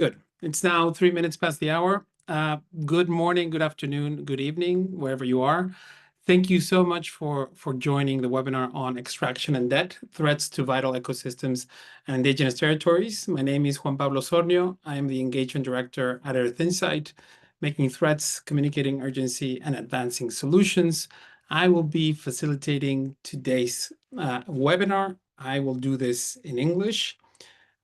Good. It's now 3 minutes past the hour. Good morning, good afternoon, good evening, wherever you are. Thank you so much for joining the webinar on extraction and debt, threats to vital ecosystems and indigenous territories. My name is Juan Pablo Sornio. I am the engagement director at Earth Insight, making threats, communicating urgency, and advancing solutions. I will be facilitating today's webinar. I will do this in English.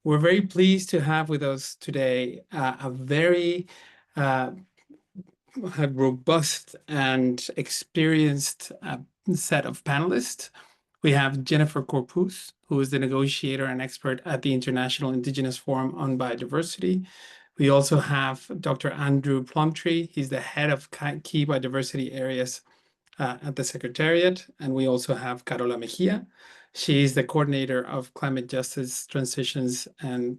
We're very pleased to have with us today a very robust and experienced set of panelists. We have Jennifer Corpus, who is the negotiator and expert at the International Indigenous Forum on Biodiversity. We also have Dr. Andrew Plumtree. He's the head of key biodiversity areas at the Secretariat. And we also have Carola Mejia. She is the coordinator of climate justice transitions and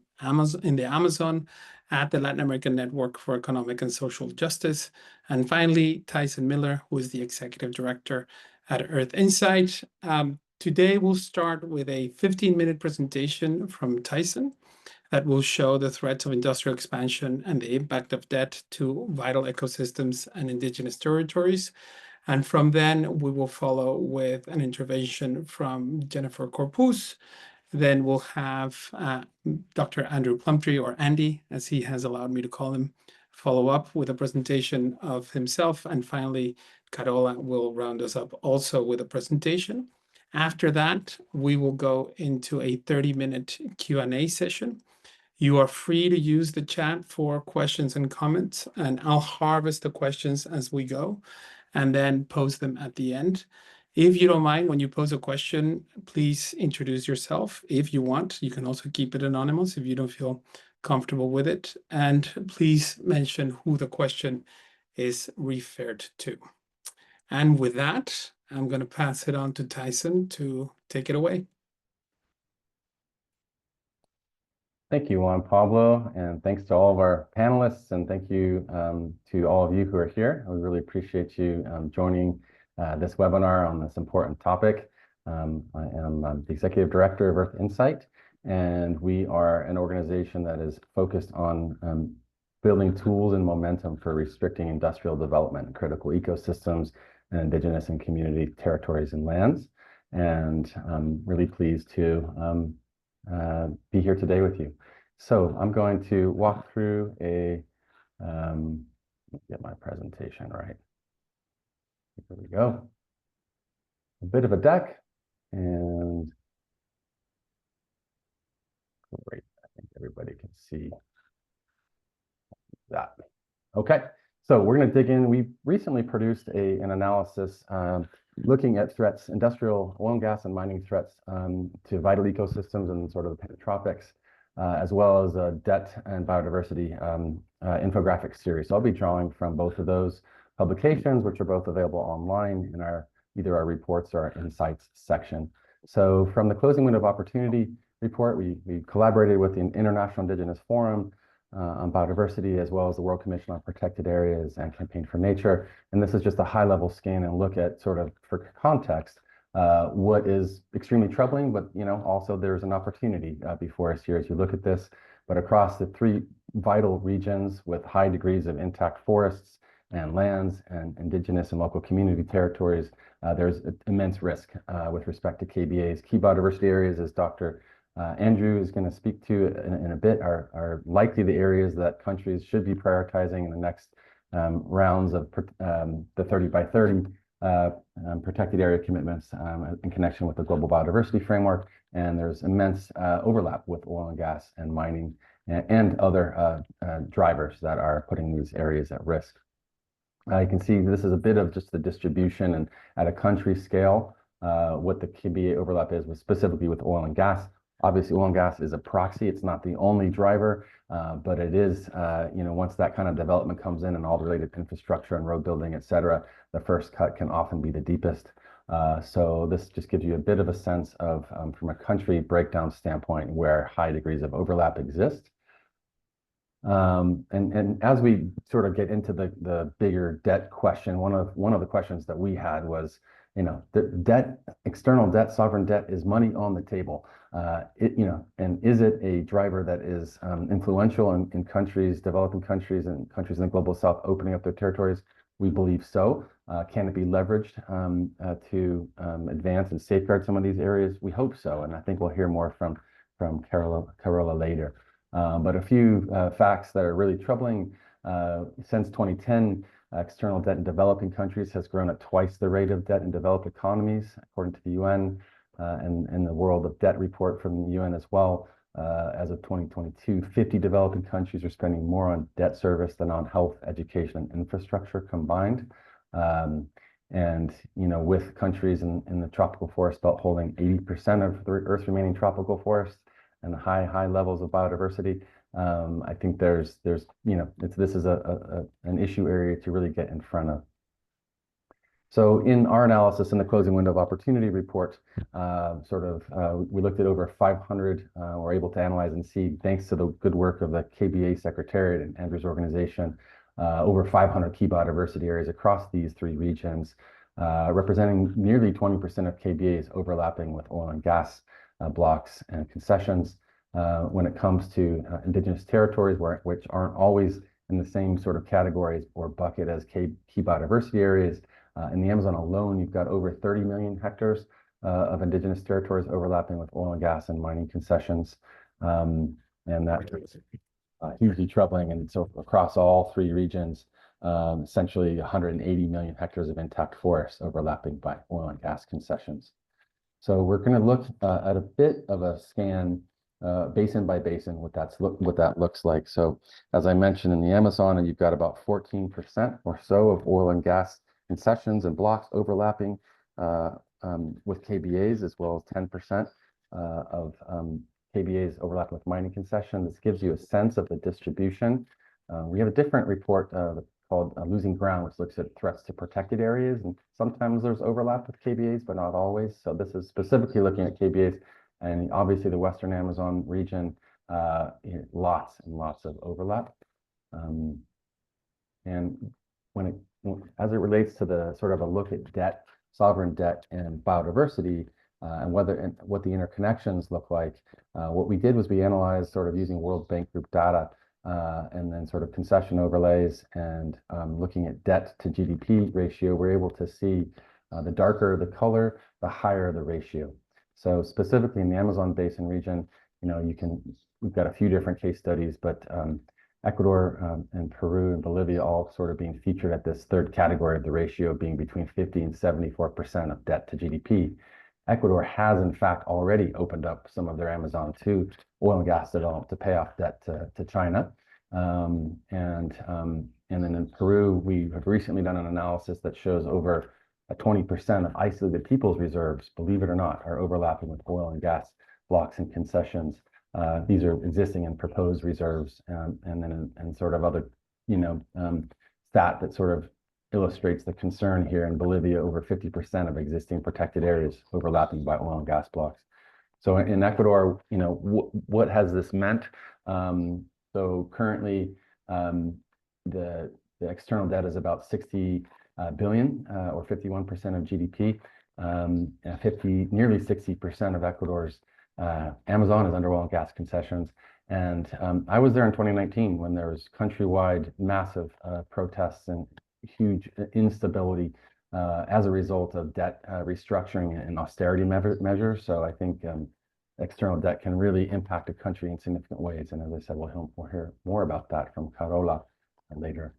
in the Amazon at the Latin American Network for Economic and Social Justice. And finally, Tyson Miller, who is the executive director at Earth Insight. Today, we'll start with a 15-minute presentation from Tyson that will show the threats of industrial expansion and the impact of debt to vital ecosystems and indigenous territories. And from then, we will follow with an intervention from Jennifer Corpus. Then we'll have Dr. Andrew Plumtree, or Andy, as he has allowed me to call him, follow up with a presentation of himself. And finally, Carola will round us up also with a presentation. After that, we will go into a 30-minute Q&A session. You are free to use the chat for questions and comments, and I'll harvest the questions as we go and then pose them at the end. If you don't mind, when you pose a question, please introduce yourself. If you want, you can also keep it anonymous if you don't feel comfortable with it. And please mention who the question is referred to. And with that, I'm going to pass it on to Tyson to take it away. Thank you, Juan Pablo, and thanks to all of our panelists, and thank you to all of you who are here. We really appreciate you joining this webinar on this important topic. I am the Executive Director of Earth Insight, and we are an organization that is focused on building tools and momentum for restricting industrial development in critical ecosystems and indigenous and community territories and lands. And I'm really pleased to be here today with you. So I'm going to walk through a, get my presentation right. Here we go. A bit of a deck, and great, I think everybody can see that. Okay, so we're going to dig in. We recently produced an analysis looking at threats, industrial oil and gas and mining threats to vital ecosystems and sort of the Pantropics, as well as a debt and biodiversity infographic series. So I'll be drawing from both of those publications, which are both available online in either our reports or our insights section. So from the Closing Window of Opportunity report, we collaborated with the International Indigenous Forum on Biodiversity, as well as the World Commission on Protected Areas and Campaign for Nature. And this is just a high-level scan and look at sort of, for context, what is extremely troubling, but also there's an opportunity before us here as you look at this. But across the 3 vital regions with high degrees of intact forests and lands and indigenous and local community territories, there's immense risk with respect to KBAs. Key biodiversity areas, as Dr. Andrew is going to speak to in a bit, are likely the areas that countries should be prioritizing in the next rounds of the 30 by 30 protected area commitments in connection with the Global Biodiversity Framework. And there's immense overlap with oil and gas and mining and other drivers that are putting these areas at risk. You can see this is a bit of just the distribution and at a country scale, what the KBA overlap is specifically with oil and gas. Obviously, oil and gas is a proxy. It's not the only driver, but it is, once that kind of development comes in and all the related infrastructure and road building, et cetera, the first cut can often be the deepest. So this just gives you a bit of a sense of, from a country breakdown standpoint, where high degrees of overlap exist. And as we sort of get into the bigger debt question, one of the questions that we had was, the debt, external debt, sovereign debt is money on the table. And is it a driver that is influential in countries, developing countries and countries in the global south opening up their territories? We believe so. Can it be leveraged to advance and safeguard some of these areas? We hope so, and I think we'll hear more from Carola later. But a few facts that are really troubling. Since 2010, external debt in developing countries has grown at twice the rate of debt in developed economies, according to the UN, and the World of Debt report from the UN as well. As of 2022, 50 developing countries are spending more on debt service than on health, education, and infrastructure combined. And with countries in the tropical forest belt holding 80% of the Earth's remaining tropical forests and high levels of biodiversity, I think this is an issue area to really get in front of. So in our analysis in the closing window of opportunity report, we looked at over 500, we're able to analyze and see, thanks to the good work of the KBA Secretariat and Andrew's organization, over 500 key biodiversity areas across these three regions, representing nearly 20% of KBAs overlapping with oil and gas blocks and concessions. When it comes to indigenous territories, which aren't always in the same sort of categories or bucket as key biodiversity areas, in the Amazon alone, you've got over 30 million hectares of indigenous territories overlapping with oil and gas and mining concessions. And that's hugely troubling. And so across all three regions, essentially 180 million hectares of intact forests overlapping by oil and gas concessions. So we're going to look at a bit of a scan basin by basin, what that looks like. So as I mentioned, in the Amazon, you've got about 14% or so of oil and gas concessions and blocks overlapping with KBAs, as well as 10% of KBAs overlapping with mining concession. This gives you a sense of the distribution. We have a different report called Losing Ground, which looks at threats to protected areas, and sometimes there's overlap with KBAs, but not always. So this is specifically looking at KBAs, and obviously the Western Amazon region, lots and lots of overlap. And as it relates to the sort of a look at debt, sovereign debt, and biodiversity, and what the interconnections look like, what we did was we analyzed sort of using World Bank Group data, and then sort of concession overlays and looking at debt to GDP ratio. We're able to see the darker the color, the higher the ratio. So specifically in the Amazon Basin region, we've got a few different case studies, but Ecuador and Peru and Bolivia all sort of being featured at this third category of the ratio being between 50 and 74% of debt to GDP. Ecuador has, in fact, already opened up some of their Amazon to oil and gas development to pay off debt to China. And then in Peru, we have recently done an analysis that shows over 20% of isolated people's reserves, believe it or not, are overlapping with oil and gas blocks and concessions. These are existing and proposed reserves, and then sort of other, stat that sort of illustrates the concern here in Bolivia, over 50% of existing protected areas overlapping by oil and gas blocks. So in Ecuador, what has this meant? So currently, the external debt is about 60 billion, or 51% of GDP. Nearly 60% of Ecuador's Amazon is under oil and gas concessions. And I was there in 2019 when there was countrywide massive protests and huge instability as a result of debt restructuring and austerity measures. So I think external debt can really impact a country in significant ways. And as I said, we'll hear more about that from Carola later.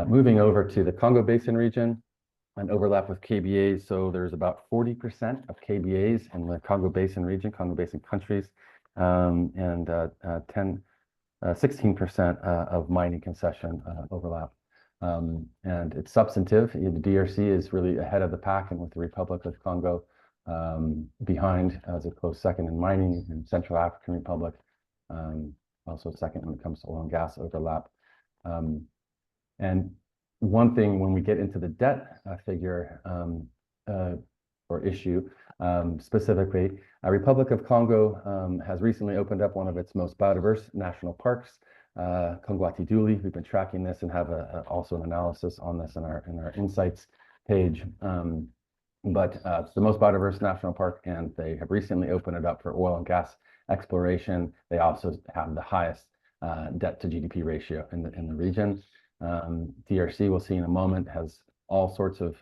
Moving over to the Congo Basin region and overlap with KBAs. So there's about 40% of KBAs in the Congo Basin region, Congo Basin countries, and 16% of mining concession overlap. And it's substantive. The DRC is really ahead of the pack, and with the Republic of Congo behind as a close second in mining, and Central African Republic also second when it comes to oil and gas overlap. And one thing when we get into the debt figure or issue, specifically, Republic of Congo has recently opened up one of its most biodiverse national parks, Kongwati-Duli. We've been tracking this and have also an analysis on this in our insights. page. But it's the most biodiverse national park, and they have recently opened it up for oil and gas exploration. They also have the highest debt to GDP ratio in the region. DRC, we'll see in a moment, has all sorts of,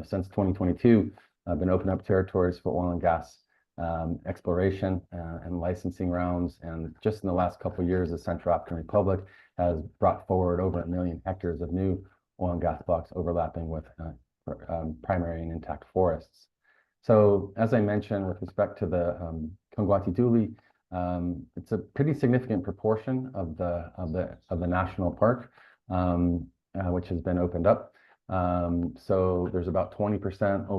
since 2022, been opening up territories for oil and gas exploration and licensing rounds. And just in the last couple of years, the Central African Republic has brought forward over 1 million hectares of new oil and gas blocks overlapping with primary and intact forests. So as I mentioned, with respect to the Kongwati-Duli, it's a pretty significant proportion of the national park, which has been opened up. So there's about 20%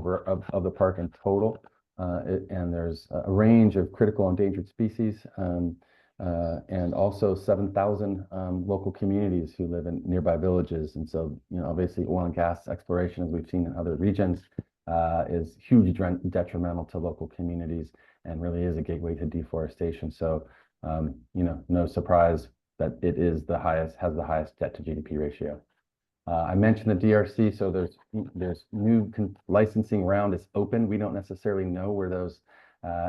of the park in total, and there's a range of critical endangered species, and also 7,000 local communities who live in nearby villages. And so, obviously oil and gas exploration, as we've seen in other regions, is hugely detrimental to local communities and really is a gateway to deforestation. So, no surprise that it is has the highest debt to GDP ratio. I mentioned the DRC, so there's new licensing round is open. We don't necessarily know where those,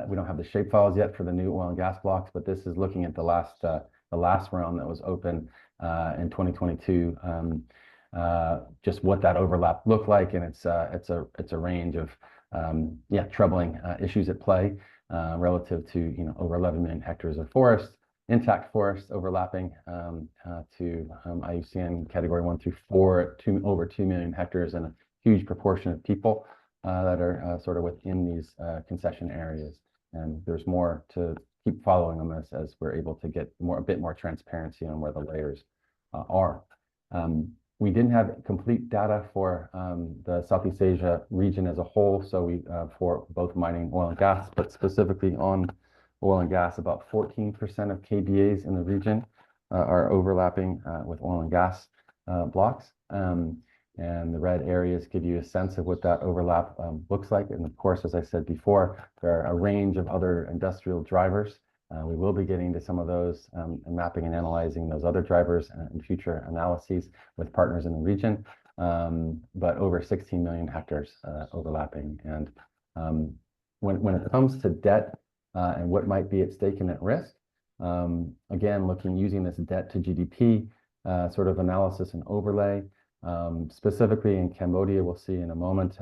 we don't have the shapefiles yet for the new oil and gas blocks, but this is looking at the last round that was open in 2022. Just what that overlap looked like, and it's a range of troubling issues at play relative to over 11 million hectares of forest, intact forest overlapping to IUCN category 1 through 4 at over 2 million hectares, and a huge proportion of people that are sort of within these concession areas. And there's more to keep following on this as we're able to get a bit more transparency on where the layers are. We didn't have complete data for the Southeast Asia region as a whole, so we for both mining, oil and gas, but specifically on oil and gas, about 14% of KBAs in the region are overlapping with oil and gas blocks. And the red areas give you a sense of what that overlap looks like. And of course, as I said before, there are a range of other industrial drivers. We will be getting to some of those and mapping and analyzing those other drivers in future analyses with partners in the region, but over 16 million hectares overlapping. And when it comes to debt and what might be at stake and at risk, again, using this debt to GDP sort of analysis and overlay, specifically in Cambodia, we'll see in a moment,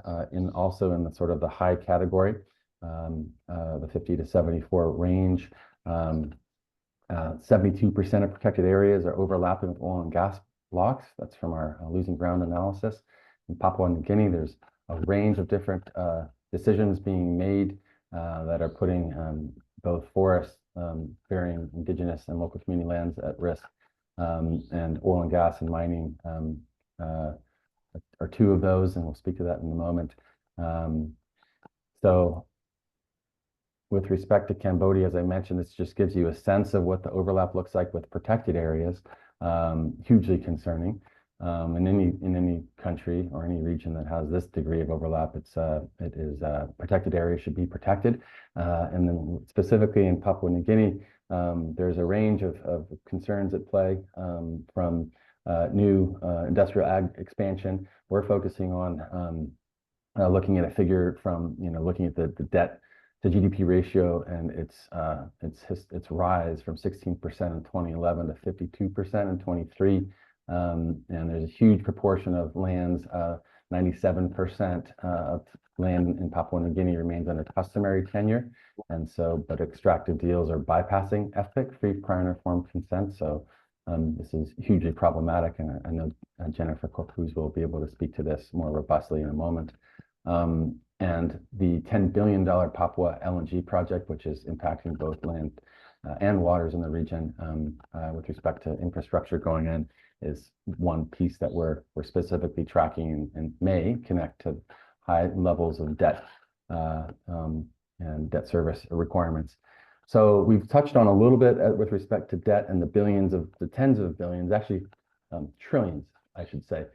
also in the sort of the high category, the 50 to 74 range. 72% of protected areas are overlapping with oil and gas blocks. That's from our losing ground analysis. In Papua New Guinea, there's a range of different decisions being made that are putting both forests, varying indigenous and local community lands at risk, and oil and gas and mining are two of those, and we'll speak to that in a moment. So with respect to Cambodia, as I mentioned, this just gives you a sense of what the overlap looks like with protected areas, hugely concerning. In any country or any region that has this degree of overlap, it is protected areas should be protected. And then specifically in Papua New Guinea, there's a range of concerns at play from new industrial ag expansion. We're focusing on looking at a figure from looking at the debt to GDP ratio and its rise from 16% in 2011 to 52% in 23. And there's a huge proportion of lands, 97% of land in Papua New Guinea remains under customary tenure. And so, but extractive deals are bypassing FPIC, free prior and informed consent. So this is hugely problematic. And I know Jennifer Corpuz will be able to speak to this more robustly in a moment. And the $10 billion Papua LNG project, which is impacting both land and waters in the region with respect to infrastructure going in, is one piece that we're specifically tracking and may connect to high levels of debt and debt service requirements. So we've touched on a little bit with respect to debt and the tens of billions, actually trillions, I should say,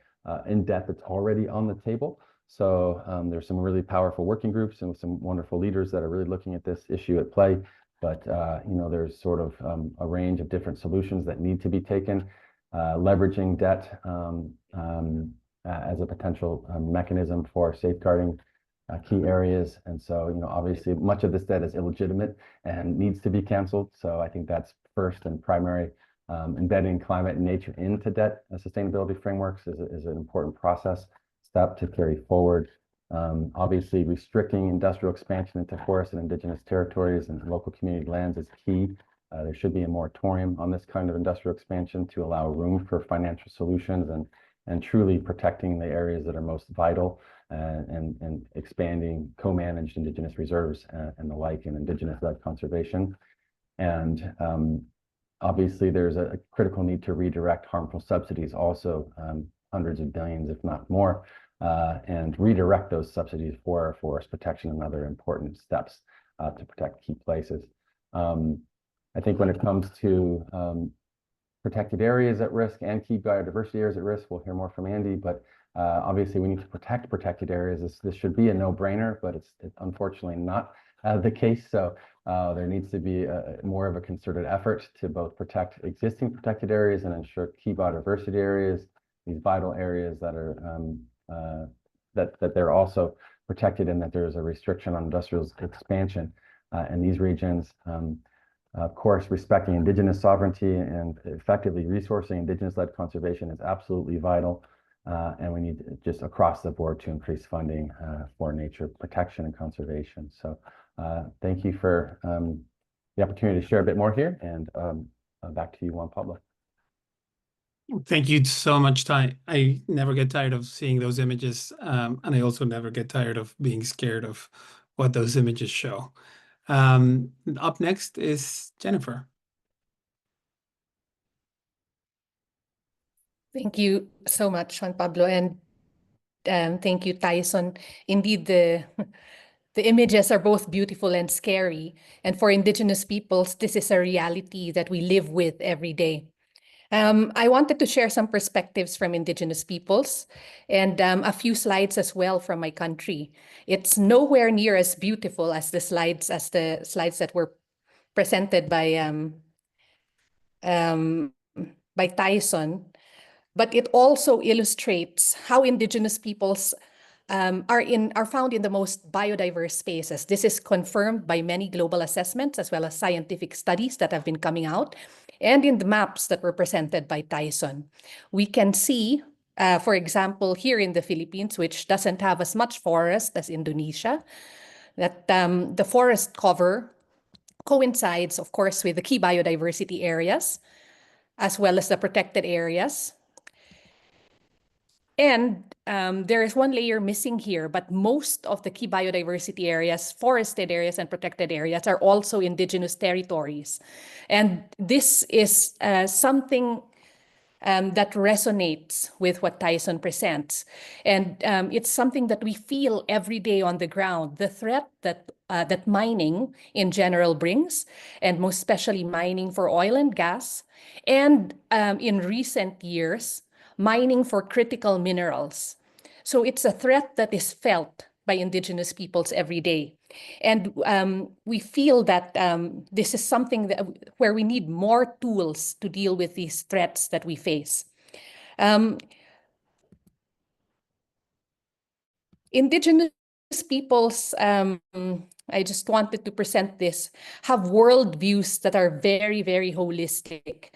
in debt that's already on the table. So there's some really powerful working groups and some wonderful leaders that are really looking at this issue at play. But there's sort of a range of different solutions that need to be taken. Leveraging debt as a potential mechanism for safeguarding key areas. And so, obviously much of this debt is illegitimate and needs to be canceled. So I think that's first and primary. Embedding climate and nature into debt sustainability frameworks is an important process step to carry forward. Obviously, restricting industrial expansion into forests and indigenous territories and local community lands is key. There should be a moratorium on this kind of industrial expansion to allow room for financial solutions and truly protecting the areas that are most vital and expanding co-managed indigenous reserves and the like in indigenous-led conservation. And obviously, there's a critical need to redirect harmful subsidies, also hundreds of billions, if not more, and redirect those subsidies for forest protection and other important steps to protect key places. I think when it comes to protected areas at risk and key biodiversity areas at risk, we'll hear more from Andy, but obviously we need to protect protected areas. This should be a no-brainer, but it's unfortunately not the case. So there needs to be more of a concerted effort to both protect existing protected areas and ensure key biodiversity areas, these vital areas that are that they're also protected and that there's a restriction on industrial expansion in these regions. Of course, respecting indigenous sovereignty and effectively resourcing indigenous-led conservation is absolutely vital. And we need just across the board to increase funding for nature protection and conservation. So thank you for the opportunity to share a bit more here, and back to you, Juan Pablo. Thank you so much, Ty. I never get tired of seeing those images, and I also never get tired of being scared of what those images show. Up next is Jennifer. Thank you so much, Juan Pablo, and thank you, Tyson. Indeed, the images are both beautiful and scary, and for Indigenous peoples, this is a reality that we live with every day. I wanted to share some perspectives from Indigenous peoples and a few slides as well from my country. It's nowhere near as beautiful as the slides that were presented by Tyson, but it also illustrates how Indigenous peoples are found in the most biodiverse spaces. This is confirmed by many global assessments as well as scientific studies that have been coming out, and in the maps that were presented by Tyson. We can see, for example, here in the Philippines, which doesn't have as much forest as Indonesia, that the forest cover coincides, of course, with the key biodiversity areas, as well as the protected areas. And there is one layer missing here, but most of the key biodiversity areas, forested areas and protected areas are also indigenous territories. And this is something that resonates with what Tyson presents. And it's something that we feel every day on the ground, the threat that mining in general brings, and most especially mining for oil and gas, and in recent years, mining for critical minerals. So it's a threat that is felt by Indigenous peoples every day. And we feel that this is something where we need more tools to deal with these threats that we face. Indigenous peoples, I just wanted to present this, have worldviews that are very, very holistic.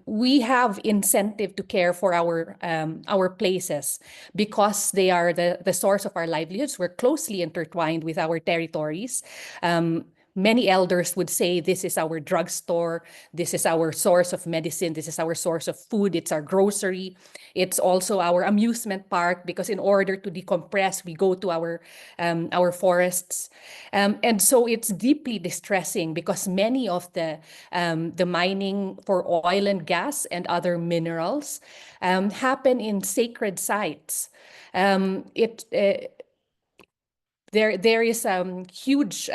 We have incentive to care for our places because they are the source of our livelihoods. We're closely intertwined with our territories. Many elders would say this is our drugstore, this is our source of medicine, this is our source of food, it's our grocery. It's also our amusement park because in order to decompress, we go to our forests. And so it's deeply distressing because many of the mining for oil and gas and other minerals happen in sacred sites. There is a huge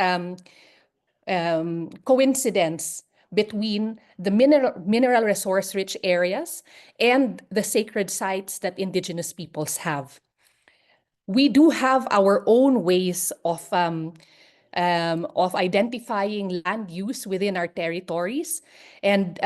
coincidence between the mineral resource-rich areas and the sacred sites that Indigenous peoples have. We do have our own ways of of identifying land use within our territories. And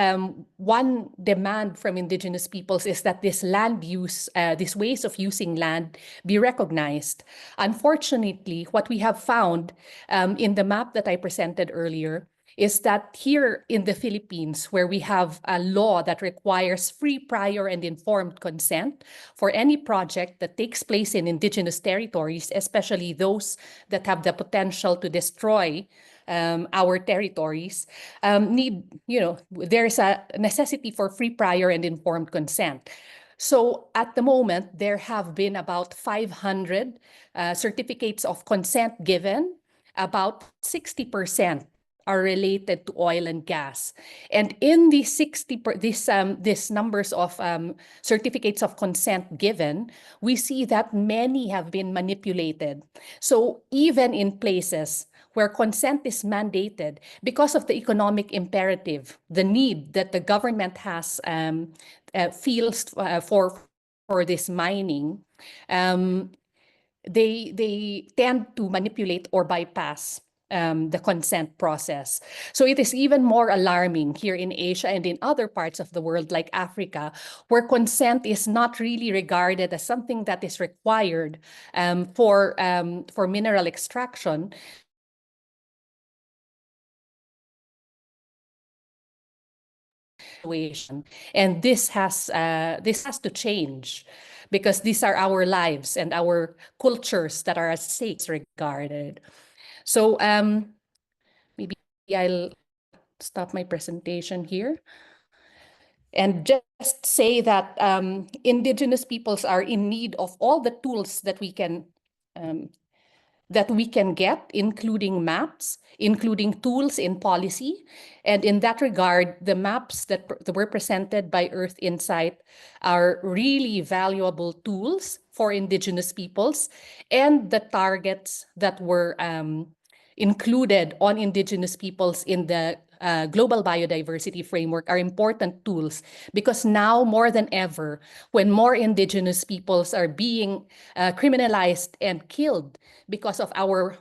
one demand from Indigenous peoples is that this land use, these ways of using land be recognized. Unfortunately, what we have found in the map that I presented earlier is that here in the Philippines, where we have a law that requires free, prior, and informed consent for any project that takes place in Indigenous territories, especially those that have the potential to destroy our territories, there's a necessity for free, prior, and informed consent. So at the moment, there have been about 500 certificates of consent given. About 60% are related to oil and gas. And in these these numbers of certificates of consent given, we see that many have been manipulated. So even in places where consent is mandated, because of the economic imperative, the need that the government has feels for this mining, they tend to manipulate or bypass the consent process. So it is even more alarming here in Asia and in other parts of the world like Africa, where consent is not really regarded as something that is required for mineral extraction. And this has to change, because these are our lives and our cultures that are at stake regarded. So maybe I'll stop my presentation here and just say that Indigenous peoples are in need of all the tools that we can get, including maps, including tools in policy. And in that regard, the maps that were presented by Earth Insight are really valuable tools for Indigenous peoples, and the targets that were included on Indigenous peoples in the global biodiversity framework are important tools, because now more than ever, when more Indigenous peoples are being criminalized and killed because of our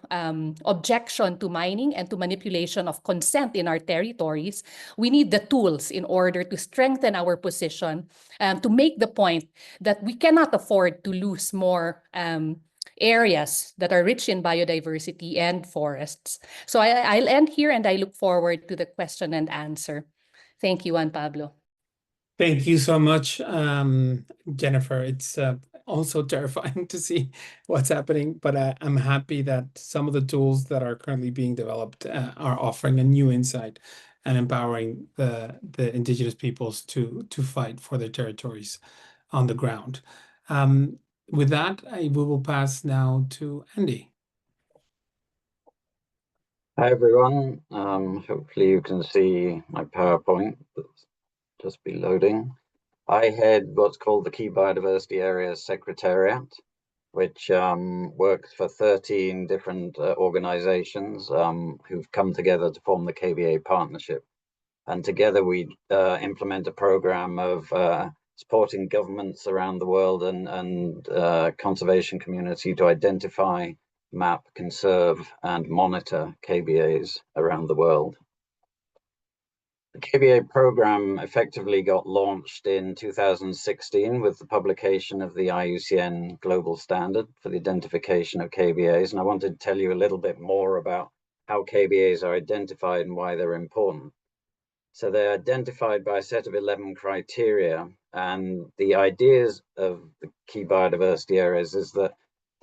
objection to mining and to manipulation of consent in our territories, we need the tools in order to strengthen our position, to make the point that we cannot afford to lose more areas that are rich in biodiversity and forests. So I'll end here, and I look forward to the question and answer. Thank you, Juan Pablo. Thank you so much, Jennifer. It's also terrifying to see what's happening, but I'm happy that some of the tools that are currently being developed are offering a new insight and empowering the Indigenous peoples to fight for their territories on the ground. With that, we will pass now to Andy. Hi, everyone. Hopefully you can see my PowerPoint. That's just be loading. I head what's called the Key Biodiversity Areas Secretariat, which works for 13 different organizations who've come together to form the KBA partnership. And together we implement a program of supporting governments around the world and conservation community to identify, map, conserve, and monitor KBAs around the world. The KBA program effectively got launched in 2016 with the publication of the IUCN Global Standard for the identification of KBAs. And I wanted to tell you a little bit more about how KBAs are identified and why they're important. So they're identified by a set of 11 criteria, and the ideas of the key biodiversity areas is that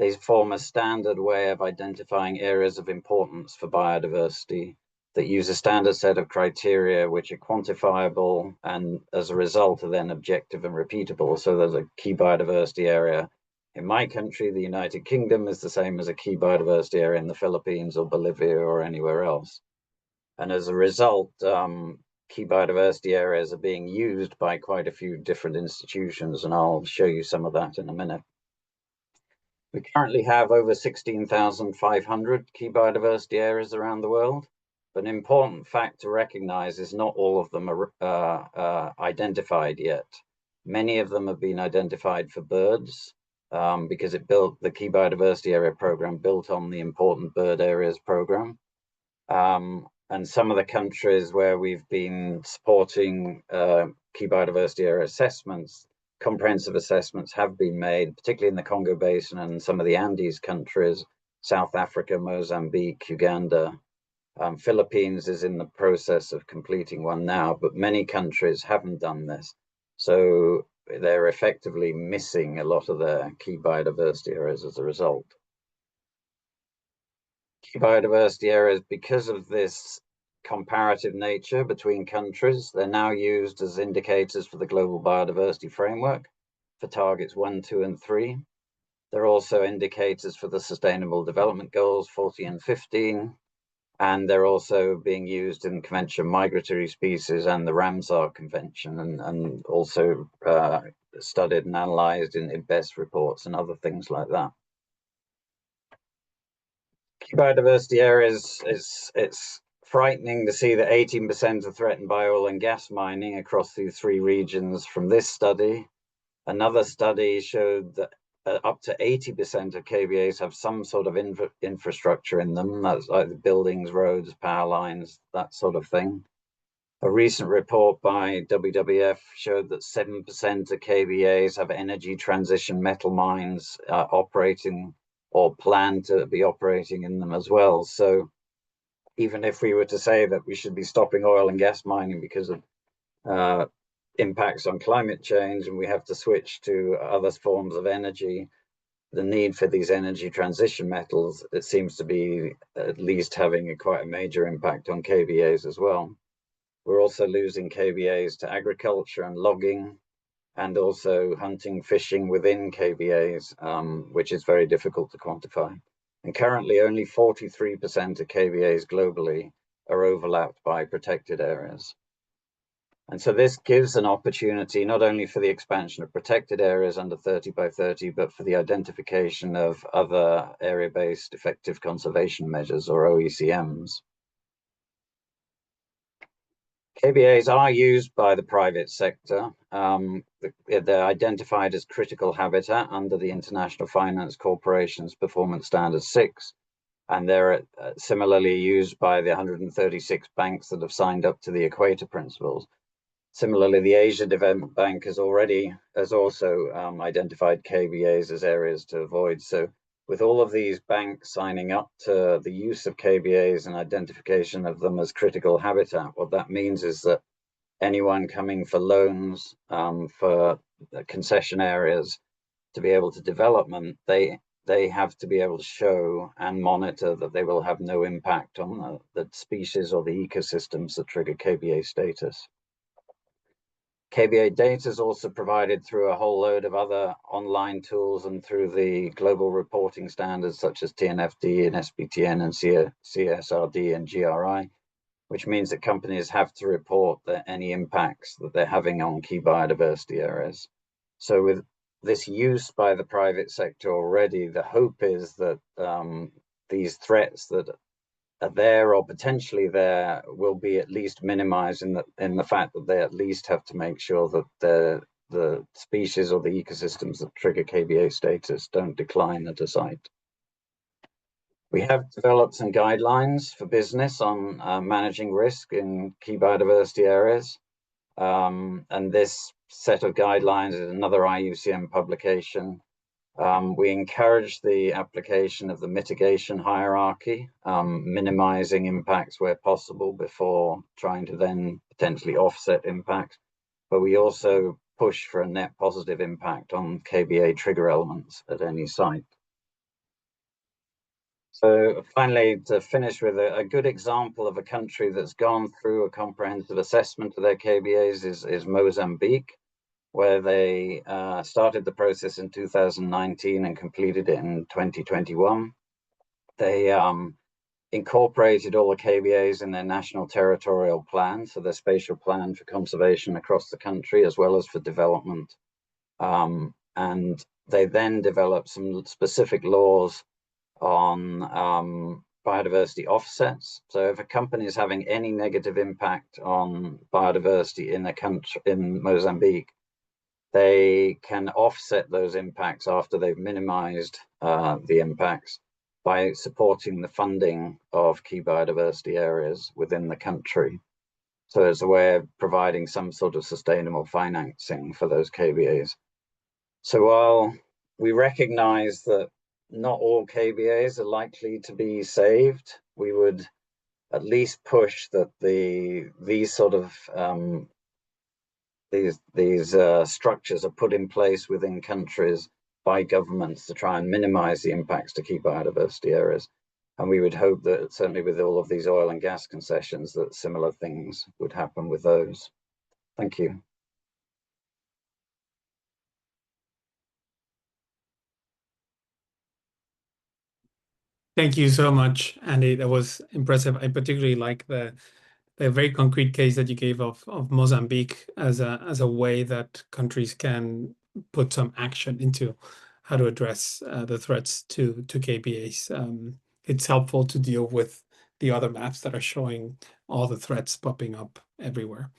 they form a standard way of identifying areas of importance for biodiversity that use a standard set of criteria which are quantifiable and as a result are then objective and repeatable. So there's a key biodiversity area in my country, the United Kingdom, is the same as a key biodiversity area in the Philippines or Bolivia or anywhere else. And as a result, key biodiversity areas are being used by quite a few different institutions, and I'll show you some of that in a minute. We currently have over 16,500 key biodiversity areas around the world, but an important fact to recognize is not all of them are identified yet. Many of them have been identified for birds, because it built the Key Biodiversity Area program, built on the Important Bird Areas program. And some of the countries where we've been supporting Key Biodiversity Area assessments, comprehensive assessments have been made, particularly in the Congo Basin and some of the Andes countries, South Africa, Mozambique, Uganda. Philippines is in the process of completing one now, but many countries haven't done this. So they're effectively missing a lot of their key biodiversity areas as a result. Key biodiversity areas, because of this comparative nature between countries, they're now used as indicators for the Global Biodiversity Framework for targets 1, 2, and 3. They're also indicators for the Sustainable Development Goals 14 and 15. And they're also being used in the Convention on Migratory Species and the Ramsar Convention, and also studied and analyzed in IBES reports and other things like that. Key biodiversity areas, it's frightening to see that 18% are threatened by oil and gas mining across these 3 regions from this study. Another study showed that up to 80% of KBAs have some sort of infrastructure in them. That's like buildings, roads, power lines, that sort of thing. A recent report by WWF showed that 7% of KBAs have energy transition metal mines operating or plan to be operating in them as well. So even if we were to say that we should be stopping oil and gas mining because of impacts on climate change, and we have to switch to other forms of energy, the need for these energy transition metals, it seems to be at least having quite a major impact on KBAs as well. We're also losing KBAs to agriculture and logging, and also hunting, fishing within KBAs, which is very difficult to quantify. And currently only 43% of KBAs globally are overlapped by protected areas. And so this gives an opportunity not only for the expansion of protected areas under 30 by 30, but for the identification of other area-based effective conservation measures, or OECMs. KBAs are used by the private sector. They're identified as critical habitat under the International Finance Corporation's Performance Standard 6. And they're similarly used by the 136 banks that have signed up to the Equator Principles. Similarly, the Asia Development Bank has also identified KBAs as areas to avoid. So with all of these banks signing up to the use of KBAs and identification of them as critical habitat, what that means is that anyone coming for loans for concession areas to be able to develop them, they have to be able to show and monitor that they will have no impact on the species or the ecosystems that trigger KBA status. KBA data is also provided through a whole load of other online tools and through the global reporting standards such as TNFD and SBTN and CSRD and GRI, which means that companies have to report any impacts that they're having on key biodiversity areas. So with this use by the private sector already, the hope is that these threats that are there or potentially there will be at least minimized in the fact that they at least have to make sure that the species or the ecosystems that trigger KBA status don't decline at a site. We have developed some guidelines for business on managing risk in key biodiversity areas. And this set of guidelines is another IUCN publication. We encourage the application of the mitigation hierarchy, minimizing impacts where possible before trying to then potentially offset impacts. But we also push for a net positive impact on KBA trigger elements at any site. So finally, to finish with a good example of a country that's gone through a comprehensive assessment of their KBAs is Mozambique, where they started the process in 2019 and completed it in 2021. They incorporated all the KBAs in their national territorial plan, so their spatial plan for conservation across the country, as well as for development. And they then developed some specific laws on biodiversity offsets. So if a company is having any negative impact on biodiversity in a country, in Mozambique, they can offset those impacts after they've minimized the impacts by supporting the funding of key biodiversity areas within the country. So it's a way of providing some sort of sustainable financing for those KBAs. So while we recognize that not all KBAs are likely to be saved, we would at least push that these sort of these structures are put in place within countries by governments to try and minimize the impacts to key biodiversity areas. And we would hope that certainly with all of these oil and gas concessions, that similar things would happen with those. Thank you. Thank you so much, Andy. That was impressive. I particularly like the very concrete case that you gave of Mozambique as a way that countries can put some action into how to address the threats to KBAs. It's helpful to deal with the other maps that are showing all the threats popping up everywhere.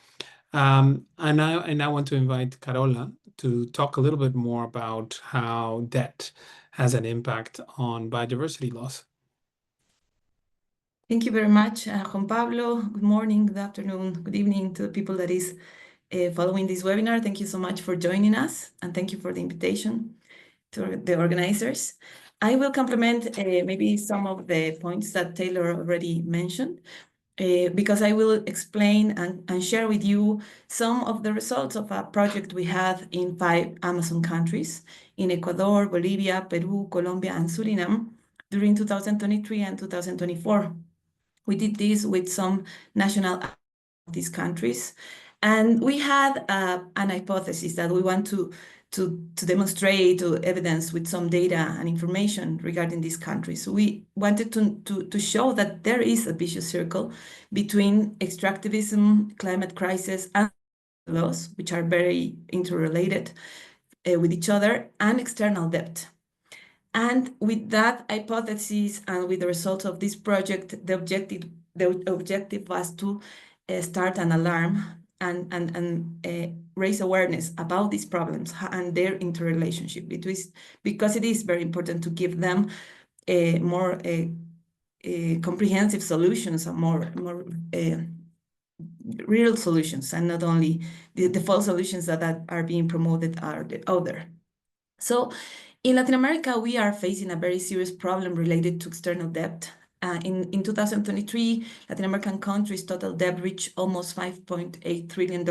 I now want to invite Carola to talk a little bit more about how debt has an impact on biodiversity loss. Thank you very much, Juan Pablo. Good morning, good afternoon, good evening to the people that is following this webinar. Thank you so much for joining us, and thank you for the invitation to the organizers. I will complement maybe some of the points that Taylor already mentioned, because I will explain and share with you some of the results of a project we had in 5 Amazon countries, in Ecuador, Bolivia, Peru, Colombia, and Suriname during 2023 and 2024. We did this with some national of these countries, and we had an hypothesis that we want to demonstrate or evidence with some data and information regarding these countries. So we wanted to show that there is a vicious circle between extractivism, climate crisis, and loss, which are very interrelated with each other, and external debt. And with that hypothesis and with the results of this project, the objective was to start an alarm and raise awareness about these problems and their interrelationship, because it is very important to give them more comprehensive solutions and more real solutions, and not only the false solutions that are being promoted are out there. So in Latin America, we are facing a very serious problem related to external debt. In 2023, Latin American countries' total debt reached almost $5.8 trillion.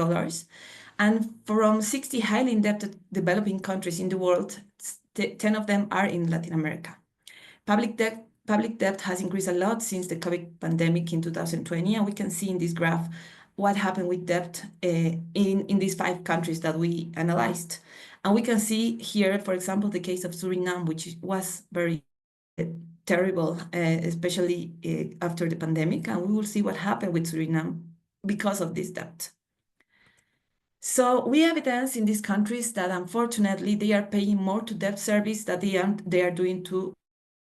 And from 60 highly indebted developing countries in the world, 10 of them are in Latin America. Public debt has increased a lot since the COVID pandemic in 2020, and we can see in this graph what happened with debt in these 5 countries that we analyzed. And we can see here, for example, the case of Suriname, which was very terrible, especially after the pandemic. And we will see what happened with Suriname because of this debt. So we evidence in these countries that unfortunately they are paying more to debt service than they are doing to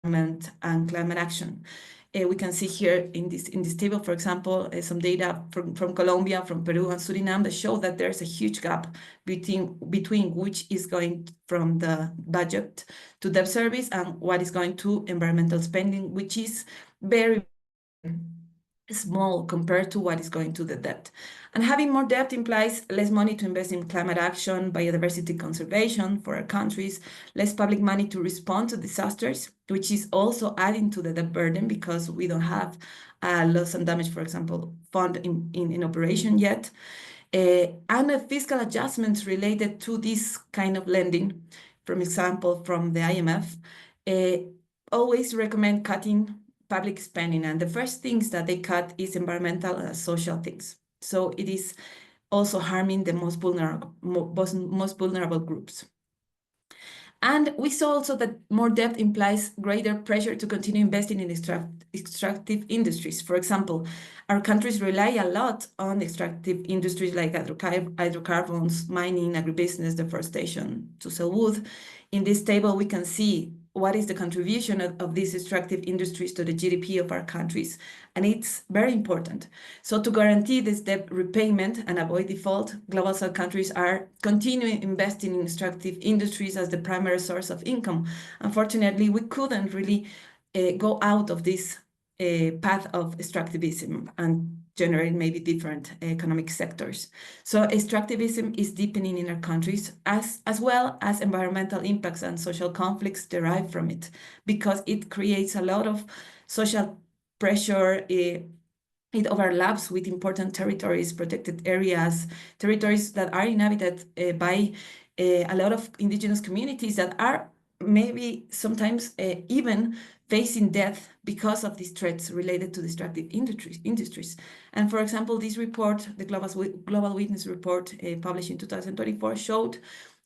environment and climate action. We can see here in this table, for example, some data from Colombia, from Peru, and Suriname that show that there's a huge gap between which is going from the budget to debt service and what is going to environmental spending, which is very small compared to what is going to the debt. And having more debt implies less money to invest in climate action, biodiversity conservation for our countries, less public money to respond to disasters, which is also adding to the debt burden because we don't have a loss and damage, for example, fund in operation yet. And the fiscal adjustments related to this kind of lending, for example, from the IMF, always recommend cutting public spending, and the first things that they cut is environmental and social things. So it is also harming the most vulnerable groups. And we saw also that more debt implies greater pressure to continue investing in extractive industries. For example, our countries rely a lot on extractive industries like hydrocarbons, mining, agribusiness, deforestation to sell wood. In this table, we can see what is the contribution of these extractive industries to the GDP of our countries. And it's very important. So to guarantee this debt repayment and avoid default, Global South countries are continuing investing in extractive industries as the primary source of income. Unfortunately, we couldn't really go out of this path of extractivism and generate maybe different economic sectors. So extractivism is deepening in our countries as well as environmental impacts and social conflicts derive from it, because it creates a lot of social pressure. It overlaps with important territories, protected areas, territories that are inhabited by a lot of indigenous communities that are maybe sometimes even facing death because of these threats related to extractive industries. And for example, this report, the Global Witness report published in 2024, showed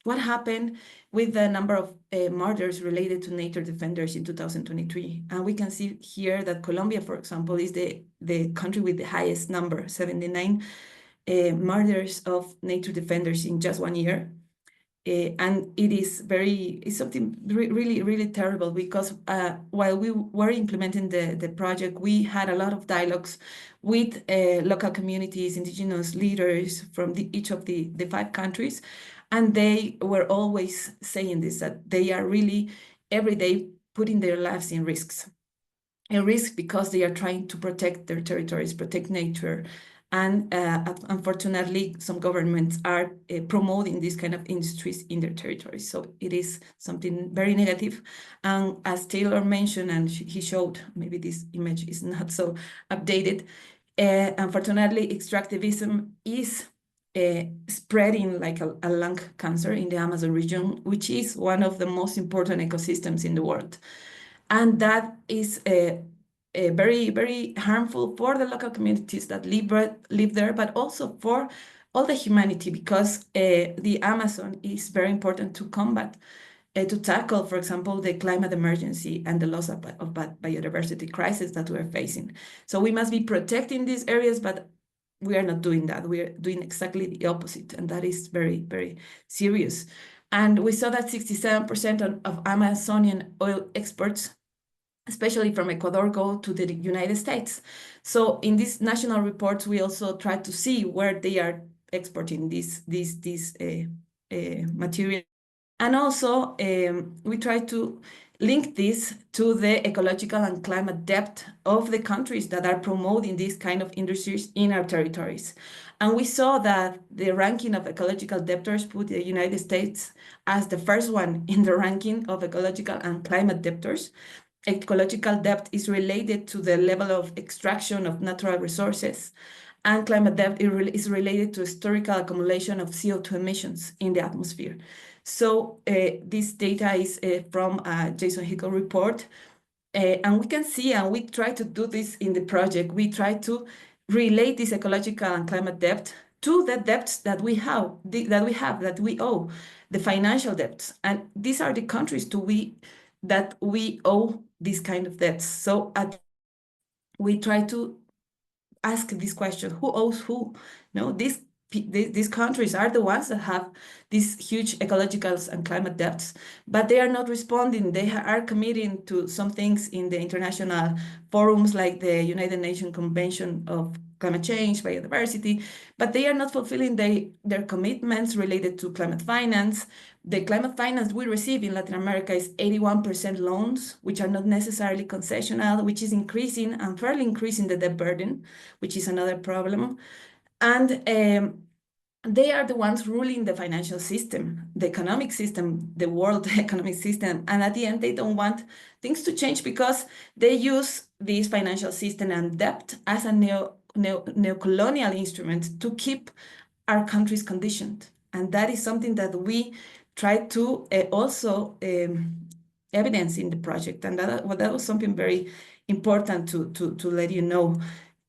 what happened with the number of murders related to nature defenders in 2023. And we can see here that Colombia, for example, is the country with the highest number, 79 murders of nature defenders in just 1 year. And it's something really, really terrible, because while we were implementing the project, we had a lot of dialogues with local communities, indigenous leaders from each of the 5 countries. And they were always saying this, that they are really every day putting their lives in risk because they are trying to protect their territories, protect nature. And unfortunately, some governments are promoting these kind of industries in their territories. So it is something very negative. And as Taylor mentioned, and he showed, maybe this image is not so updated, unfortunately, extractivism is spreading like a lung cancer in the Amazon region, which is one of the most important ecosystems in the world. And that is very, very harmful for the local communities that live there, but also for all the humanity, because the Amazon is very important to combat, to tackle, for example, the climate emergency and the loss of biodiversity crisis that we're facing. So we must be protecting these areas, but we are not doing that. We are doing exactly the opposite, and that is very, very serious. And we saw that 67% of Amazonian oil exports, especially from Ecuador, go to the United States. So in these national reports, we also try to see where they are exporting this material. And also, we try to link this to the ecological and climate debt of the countries that are promoting these kind of industries in our territories. And we saw that the ranking of ecological debtors put the United States as the first one in the ranking of ecological and climate debtors. Ecological debt is related to the level of extraction of natural resources, and climate debt is related to historical accumulation of CO2 emissions in the atmosphere. So this data is from a Jason Hickel report, and we can see, and we try to do this in the project, we try to relate this ecological and climate debt to the debts that we owe, the financial debts. And these are the countries that we owe these kind of debts. So we try to ask this question: who owes who? No, these countries are the ones that have these huge ecological and climate debts, but they are not responding. They are committing to some things in the international forums like the United Nations Convention of Climate Change, Biodiversity, but they are not fulfilling their commitments related to climate finance. The climate finance we receive in Latin America is 81% loans, which are not necessarily concessional, which is increasing, unfairly increasing the debt burden, which is another problem. And they are the ones ruling the financial system, the economic system, the world economic system. And at the end, they don't want things to change because they use this financial system and debt as a neocolonial instrument to keep our countries conditioned. And that is something that we try to also evidence in the project. And that was something very important to let you know.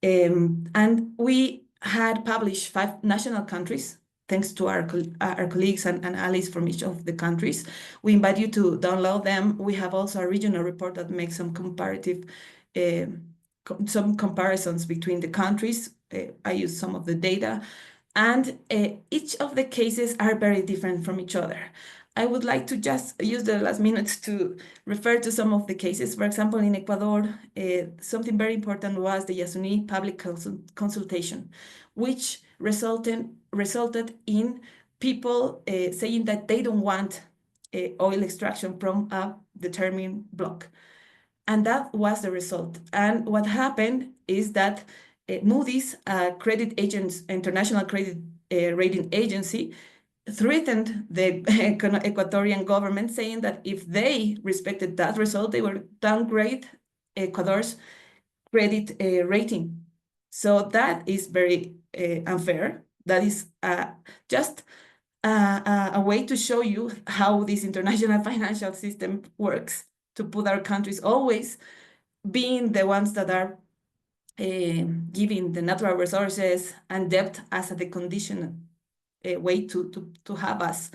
And we had published 5 national countries, thanks to our colleagues and allies from each of the countries. We invite you to download them. We have also a regional report that makes some some comparisons between the countries. I use some of the data, and each of the cases are very different from each other. I would like to just use the last minutes to refer to some of the cases. For example, in Ecuador, something very important was the Yasuní public consultation, which resulted in people saying that they don't want oil extraction from a determined block. And that was the result. And what happened is that Moody's, international credit rating agency, threatened the Ecuadorian government, saying that if they respected that result, they would downgrade Ecuador's credit rating. So that is very unfair. That is just a way to show you how this international financial system works, to put our countries always being the ones that are giving the natural resources and debt as a condition way to have us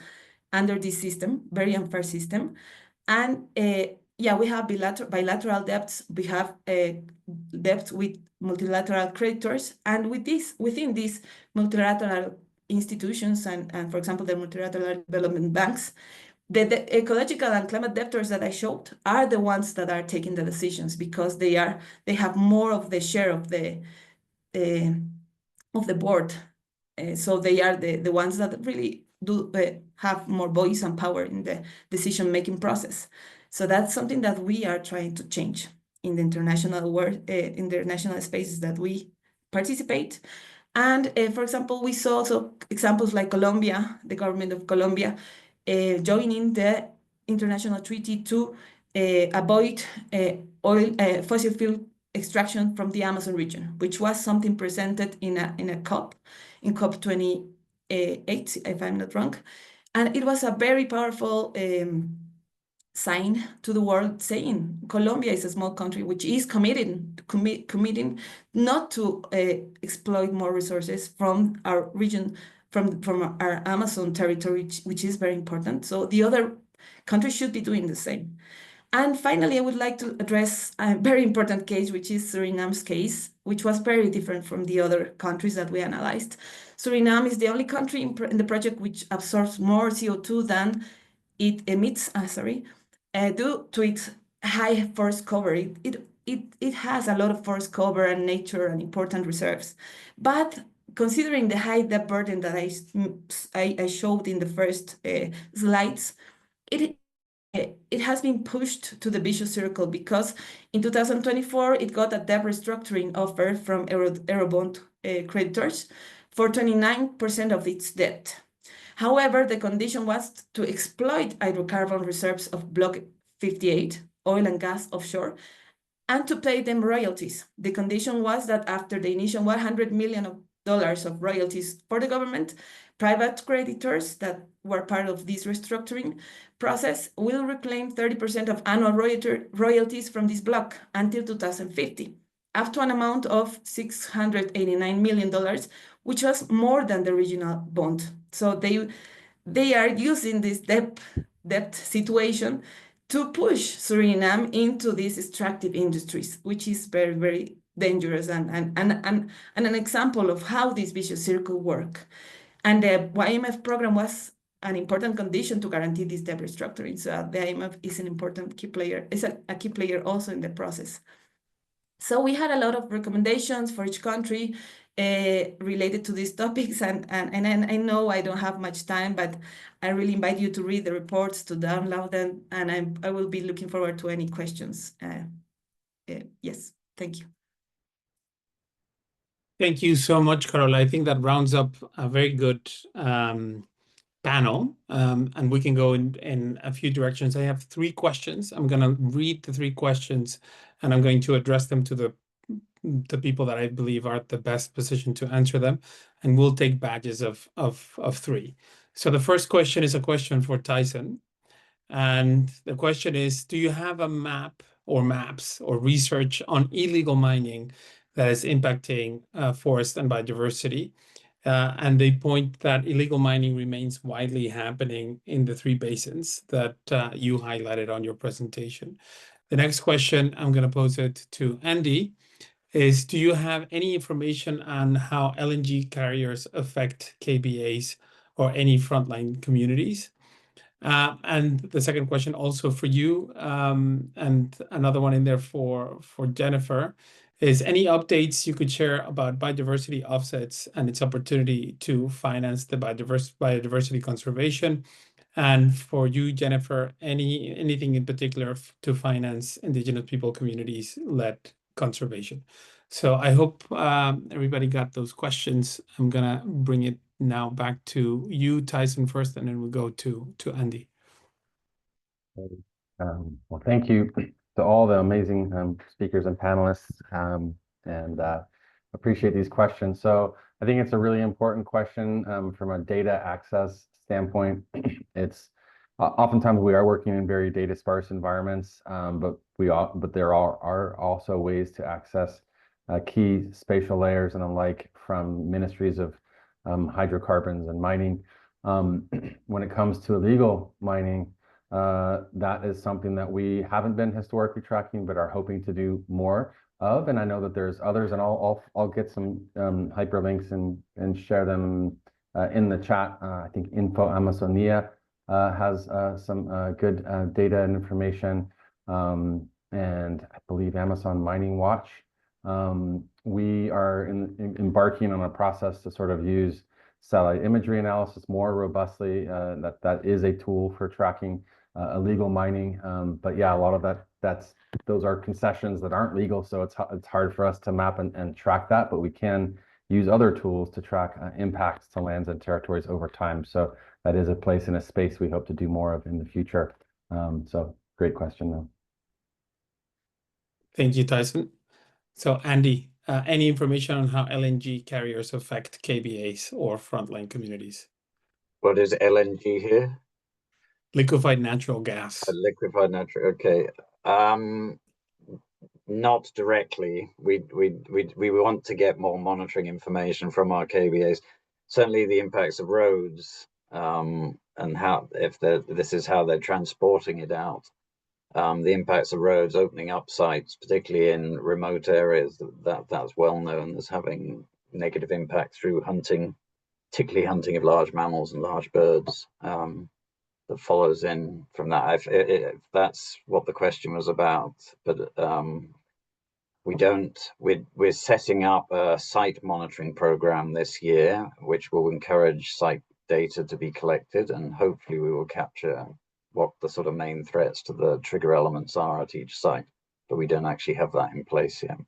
under this system, very unfair system. And yeah, we have bilateral debts. We have debts with multilateral creditors, and within these multilateral institutions and for example, the multilateral development banks, the ecological and climate debtors that I showed are the ones that are taking the decisions, because they have more of the share of the board. So they are the ones that really do have more voice and power in the decision-making process. So that's something that we are trying to change in the international world, international spaces that we participate. And for example, we saw also examples like Colombia, the government of Colombia, joining the international treaty to avoid fossil fuel extraction from the Amazon region, which was something presented in a COP, in COP 28, if I'm not wrong. And it was a very powerful sign to the world, saying Colombia is a small country which is committing not to exploit more resources from our region, from our Amazon territory, which is very important. So the other countries should be doing the same. And finally, I would like to address a very important case, which is Suriname's case, which was very different from the other countries that we analyzed. Suriname is the only country in the project which absorbs more CO2 than it emits, due to its high forest cover. It has a lot of forest cover and nature and important reserves. But considering the high debt burden that I showed in the first slides, it has been pushed to the vicious circle, because in 2024, it got a debt restructuring offer from Eurobond creditors for 29% of its debt. However, the condition was to exploit hydrocarbon reserves of Block 58, oil and gas offshore, and to pay them royalties. The condition was that after the initial $100 million of royalties for the government, private creditors that were part of this restructuring process will reclaim 30% of annual royalties from this block until 2050, up to an amount of $689 million, which was more than the original bond. So they are using this debt situation to push Suriname into these extractive industries, which is very, very dangerous and an example of how this vicious circle work. And the IMF program was an important condition to guarantee this debt restructuring. So the IMF is an important key player, is a key player also in the process. So we had a lot of recommendations for each country related to these topics, and I know I don't have much time, but I really invite you to read the reports, to download them, and I will be looking forward to any questions. Yes, thank you. Thank you so much, Carola. I think that rounds up a very good panel, and we can go in a few directions. I have 3 questions. I'm going to read the 3 questions, and I'm going to address them to the people that I believe are the best positioned to answer them, and we'll take badges of 3. So the first question is a question for Tyson, and the question is, do you have a map or maps or research on illegal mining that is impacting forest and biodiversity? And they point that illegal mining remains widely happening in the 3 basins that you highlighted on your presentation. The next question, I'm going to pose it to Andy, is do you have any information on how LNG carriers affect KBAs or any frontline communities? And the second question also for you, and another one in there for Jennifer, is any updates you could share about biodiversity offsets and its opportunity to finance the biodiversity conservation? And for you, Jennifer, anything in particular to finance Indigenous people communities-led conservation? So I hope everybody got those questions. I'm gonna bring it now back to you, Tyson, first, and then we'll go to Andy. Well, thank you to all the amazing speakers and panelists, and appreciate these questions. So I think it's a really important question from a data access standpoint. It's oftentimes we are working in very data sparse environments, but there are also ways to access key spatial layers and the like from ministries of hydrocarbons and mining. When it comes to illegal mining, that is something that we haven't been historically tracking, but are hoping to do more of. And I know that there's others, and I'll get some hyperlinks and share them in the chat. I think Info Amazonia has some good data and information, and I believe Amazon Mining Watch. We are embarking on a process to sort of use satellite imagery analysis more robustly. That is a tool for tracking illegal mining, but yeah, a lot of those are concessions that aren't legal, so it's hard for us to map and track that, but we can use other tools to track impacts to lands and territories over time. So that is a place in a space we hope to do more of in the future. So great question, though. Thank you, Tyson. So Andy, any information on how LNG carriers affect KBAs or frontline communities? What is LNG here? Liquefied natural gas. Liquefied natural, okay. Not directly. We want to get more monitoring information from our KBAs. Certainly the impacts of roads, and how, this is how they're transporting it out. The impacts of roads opening up sites, particularly in remote areas, that's well known as having negative impact through hunting, particularly hunting of large mammals and large birds. That follows in from that, if that's what the question was about. But we're setting up a site monitoring program this year, which will encourage site data to be collected, and hopefully we will capture what the sort of main threats to the trigger elements are at each site, but we don't actually have that in place yet.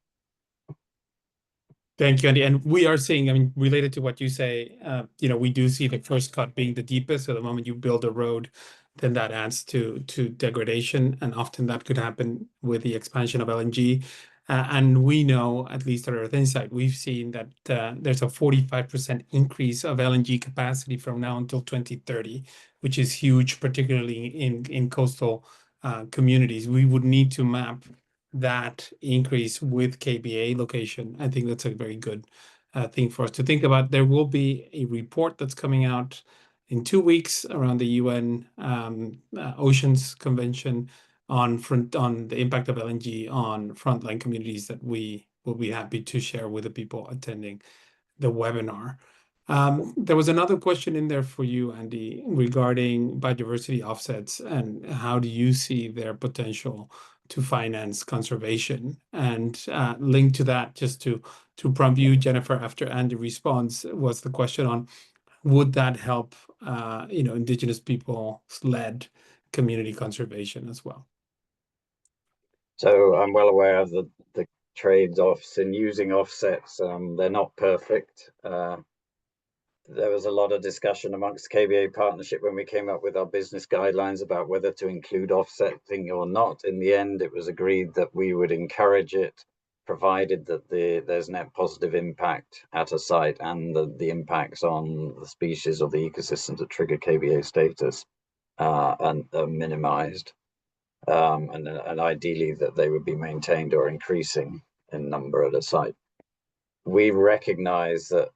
Thank you, Andy. And we are seeing, I mean, related to what you say, we do see the first cut being the deepest. So the moment you build a road, then that adds to degradation. And often that could happen with the expansion of LNG. And we know, at least at Earth Insight, we've seen that there's a 45% increase of LNG capacity from now until 2030, which is huge, particularly in coastal communities. We would need to map that increase with KBA location. I think that's a very good thing for us to think about. There will be a report that's coming out in 2 weeks around the UN Oceans Convention on the impact of LNG on frontline communities that we will be happy to share with the people attending the webinar. There was another question in there for you, Andy, regarding biodiversity offsets and how do you see their potential to finance conservation? And linked to that, just to prompt you, Jennifer, after Andy responds, was the question on would that help Indigenous people-led community conservation as well? So I'm well aware of the trade-offs in using offsets. They're not perfect. There was a lot of discussion amongst KBA partnership when we came up with our business guidelines about whether to include offsetting or not. In the end, it was agreed that we would encourage it, provided that there's net positive impact at a site and the impacts on the species or the ecosystems that trigger KBA status and are minimized. And ideally that they would be maintained or increasing in number at a site. We recognize that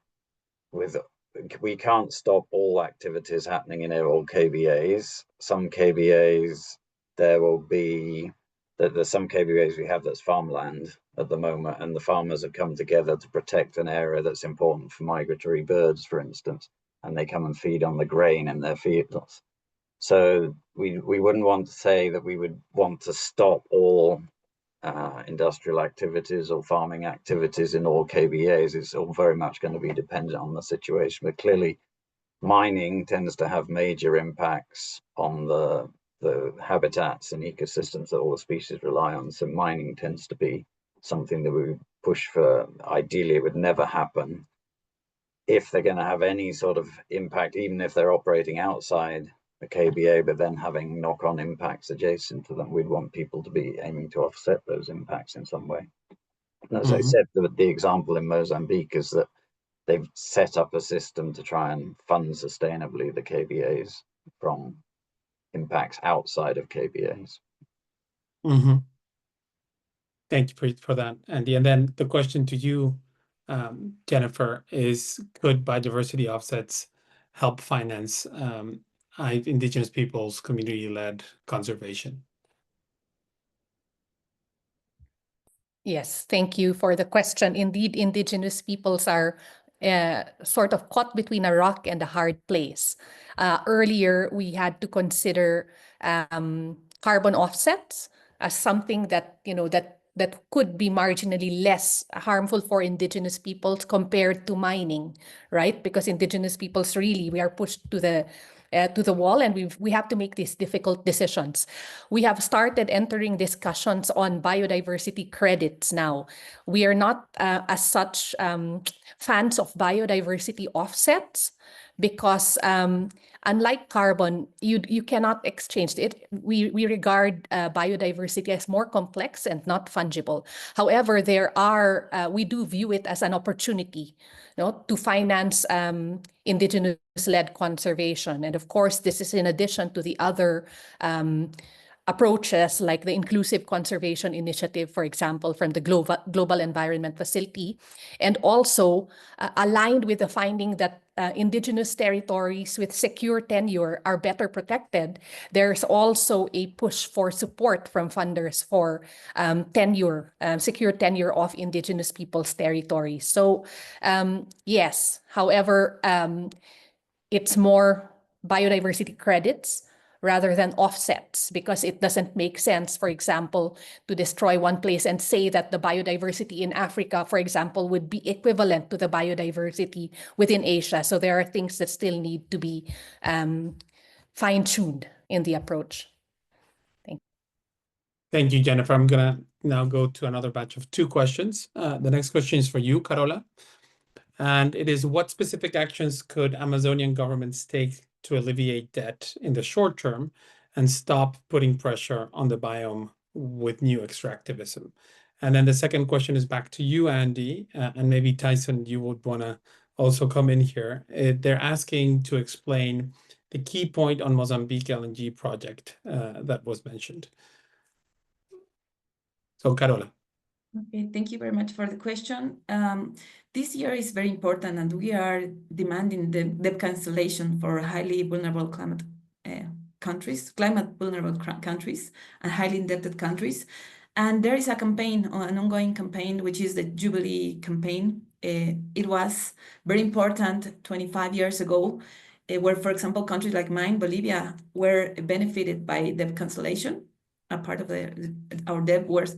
we can't stop all activities happening in all KBAs. Some KBAs, there's some KBAs we have that's farmland at the moment, and the farmers have come together to protect an area that's important for migratory birds, for instance, and they come and feed on the grain in their fields. So we wouldn't want to say that we would want to stop all industrial activities or farming activities in all KBAs. It's all very much going to be dependent on the situation. But clearly, mining tends to have major impacts on the habitats and ecosystems that all the species rely on. So mining tends to be something that we would push for. Ideally, it would never happen. If they're going to have any sort of impact, even if they're operating outside the KBA, but then having knock-on impacts adjacent to them, we'd want people to be aiming to offset those impacts in some way. And as I said, the example in Mozambique is that they've set up a system to try and fund sustainably the KBAs from impacts outside of KBAs. Thank you for that, Andy. And then the question to you, Jennifer, is could biodiversity offsets help finance Indigenous peoples' community-led conservation? Yes, thank you for the question. Indeed, Indigenous peoples are sort of caught between a rock and a hard place. Earlier, we had to consider carbon offsets as something that, that could be marginally less harmful for Indigenous peoples compared to mining, right? Because Indigenous peoples really, we are pushed to the wall, and we have to make these difficult decisions. We have started entering discussions on biodiversity credits now. We are not as such fans of biodiversity offsets because unlike carbon, you cannot exchange it. We regard biodiversity as more complex and not fungible. However, we do view it as an opportunity, to finance Indigenous-led conservation. And of course, this is in addition to the other approaches like the Inclusive Conservation Initiative, for example, from the Global Environment Facility, and also aligned with the finding that Indigenous territories with secure tenure are better protected. There's also a push for support from funders for secure tenure of Indigenous peoples' territories. So yes, however, it's more biodiversity credits rather than offsets, because it doesn't make sense, for example, to destroy one place and say that the biodiversity in Africa, for example, would be equivalent to the biodiversity within Asia. So there are things that still need to be fine-tuned in the approach. Thank you. Thank you, Jennifer. I'm going to now go to another batch of 2 questions. The next question is for you, Carola. And it is, what specific actions could Amazonian governments take to alleviate debt in the short term and stop putting pressure on the biome with new extractivism? And then the second question is back to you, Andy, and maybe Tyson, you would want to also come in here. They're asking to explain the key point on Mozambique LNG project that was mentioned. So, Carola. Okay, thank you very much for the question. This year is very important, and we are demanding the debt cancellation for highly vulnerable climate vulnerable countries and highly indebted countries. And there is a campaign, an ongoing campaign, which is the Jubilee campaign. It was very important 25 years ago, where, for example, countries like mine, Bolivia, were benefited by debt cancellation. A part of our debt was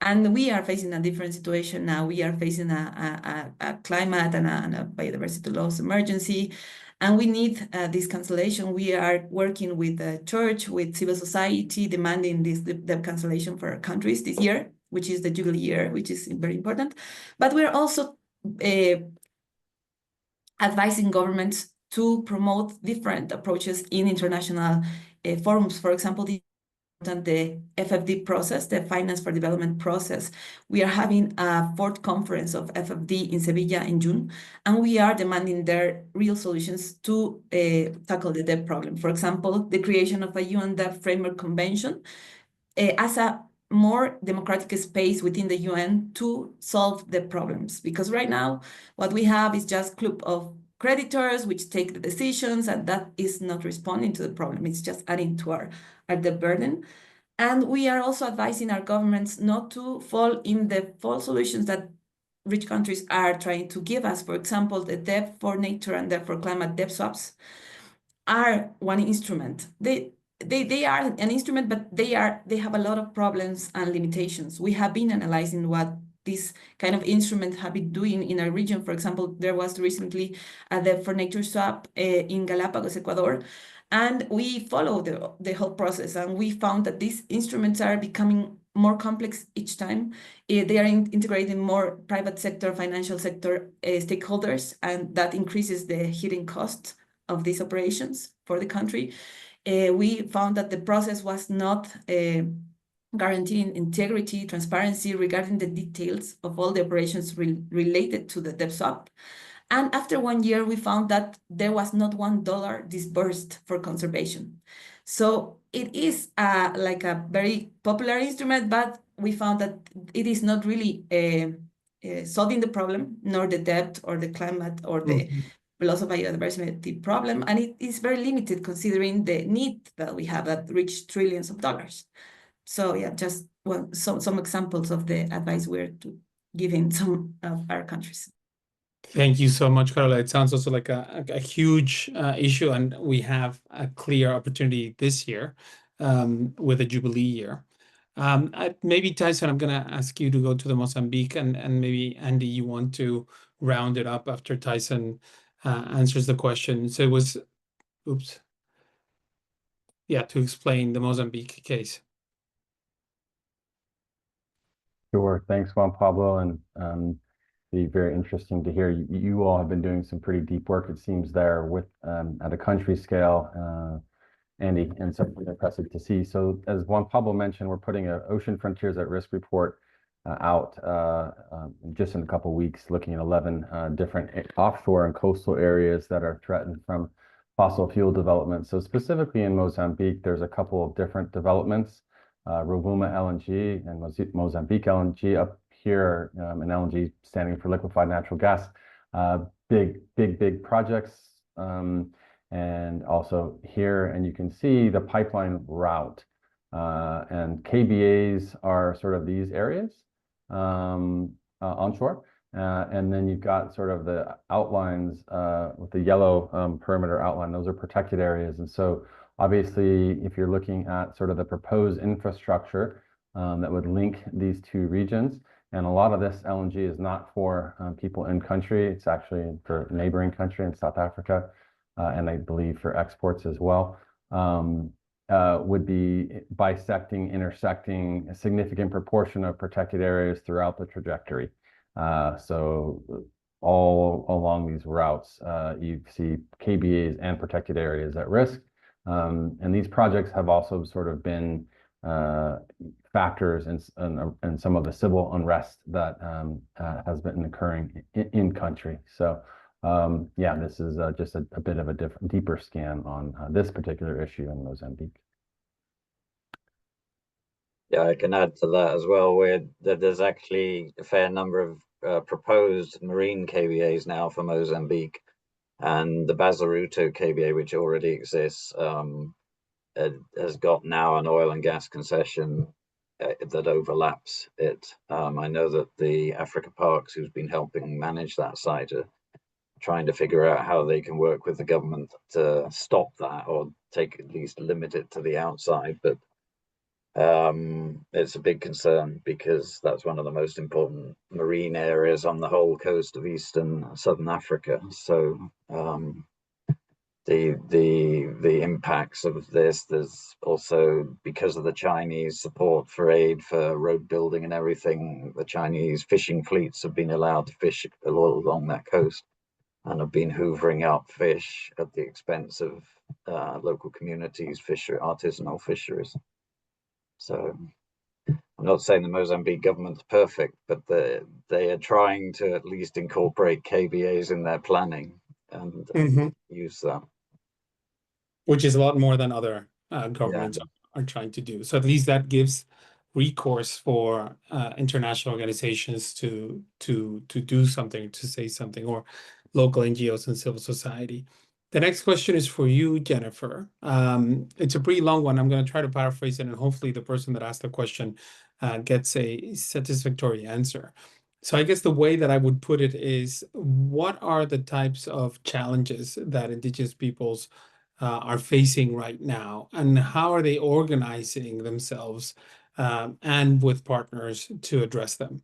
and we are facing a different situation now. We are facing a climate and a biodiversity loss emergency, and we need this cancellation. We are working with the church, with civil society, demanding this debt cancellation for our countries this year, which is the Jubilee year, which is very important. But we're also advising governments to promote different approaches in international forums. For example, the FFD process, the Finance for Development process. We are having a 4th conference of FFD in Sevilla in June, and we are demanding their real solutions to tackle the debt problem. For example, the creation of a UN Debt Framework Convention as a more democratic space within the UN to solve the problems. Because right now, what we have is just a club of creditors which take the decisions, and that is not responding to the problem. It's just adding to our debt burden. And we are also advising our governments not to fall in the false solutions that rich countries are trying to give us. For example, the debt for nature and debt for climate debt swaps. are one instrument. They are an instrument, but they have a lot of problems and limitations. We have been analyzing what this kind of instruments have been doing in our region. For example, there was recently the For Nature Swap in Galapagos, Ecuador, and we followed the whole process, and we found that these instruments are becoming more complex each time. They are integrating more private sector, financial sector stakeholders, and that increases the hidden cost of these operations for the country. We found that the process was not guaranteeing integrity, transparency regarding the details of all the operations related to the debt swap. And after 1 year, we found that there was not $1 disbursed for conservation. So it is like a very popular instrument, but we found that it is not really solving the problem, nor the debt or the climate or the loss of biodiversity problem. And it is very limited considering the need that we have that reach trillions of dollars. So yeah, just some examples of the advice we're giving some of our countries. Thank you so much, Carola. It sounds also like a huge issue, and we have a clear opportunity this year with the Jubilee year. Maybe, Tyson, I'm going to ask you to go to the Mozambique, and maybe, Andy, you want to round it up after Tyson answers the question. So it was, to explain the Mozambique case. Sure. Thanks, Juan Pablo. And be very interesting to hear. You all have been doing some pretty deep work, it seems, there with at a country scale, Andy, and something impressive to see. So as Juan Pablo mentioned, we're putting an Ocean Frontiers at Risk report out just in a couple of weeks, looking at 11 different offshore and coastal areas that are threatened from fossil fuel development. So specifically in Mozambique, there's a couple of different developments, Rovuma LNG and Mozambique LNG up here, and LNG standing for liquefied natural gas, big projects, and also here, and you can see the pipeline route, and KBAs are sort of these areas onshore, and then you've got sort of the outlines with the yellow perimeter outline. Those are protected areas, and so obviously, if you're looking at sort of the proposed infrastructure that would link these two regions. And a lot of this LNG is not for people in country. It's actually for neighboring country in South Africa, and I believe for exports as well, would be intersecting a significant proportion of protected areas throughout the trajectory. So all along these routes, you see KBAs and protected areas at risk. And these projects have also sort of been factors in some of the civil unrest that has been occurring in country. So this is just a bit of a deeper scan on this particular issue in Mozambique. Yeah, I can add to that as well, where there's actually a fair number of proposed marine KBAs now for Mozambique, and the Bazaruto KBA, which already exists, has got now an oil and gas concession that overlaps it. I know that the Africa Parks, who's been helping manage that site, are trying to figure out how they can work with the government to stop that, or at least limit it to the outside. But it's a big concern because that's one of the most important marine areas on the whole coast of Eastern and Southern Africa. So the impacts of this, there's also, because of the Chinese support for aid for road building and everything, the Chinese fishing fleets have been allowed to fish all along that coast and have been hoovering up fish at the expense of local communities, artisanal fisheries. So I'm not saying the Mozambique government's perfect, but they are trying to at least incorporate KBAs in their planning and use that. Which is a lot more than other governments are trying to do. So at least that gives recourse for international organizations to do something, to say something, or local NGOs and civil society. The next question is for you, Jennifer. It's a pretty long one. I'm going to try to paraphrase it, and hopefully the person that asked the question gets a satisfactory answer. So I guess the way that I would put it is, what are the types of challenges that Indigenous peoples are facing right now, and how are they organizing themselves and with partners to address them?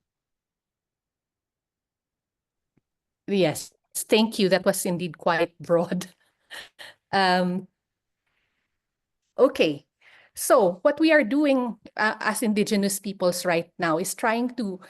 Yes, thank you. That was indeed quite broad. Okay, so what we are doing as Indigenous peoples right now is trying to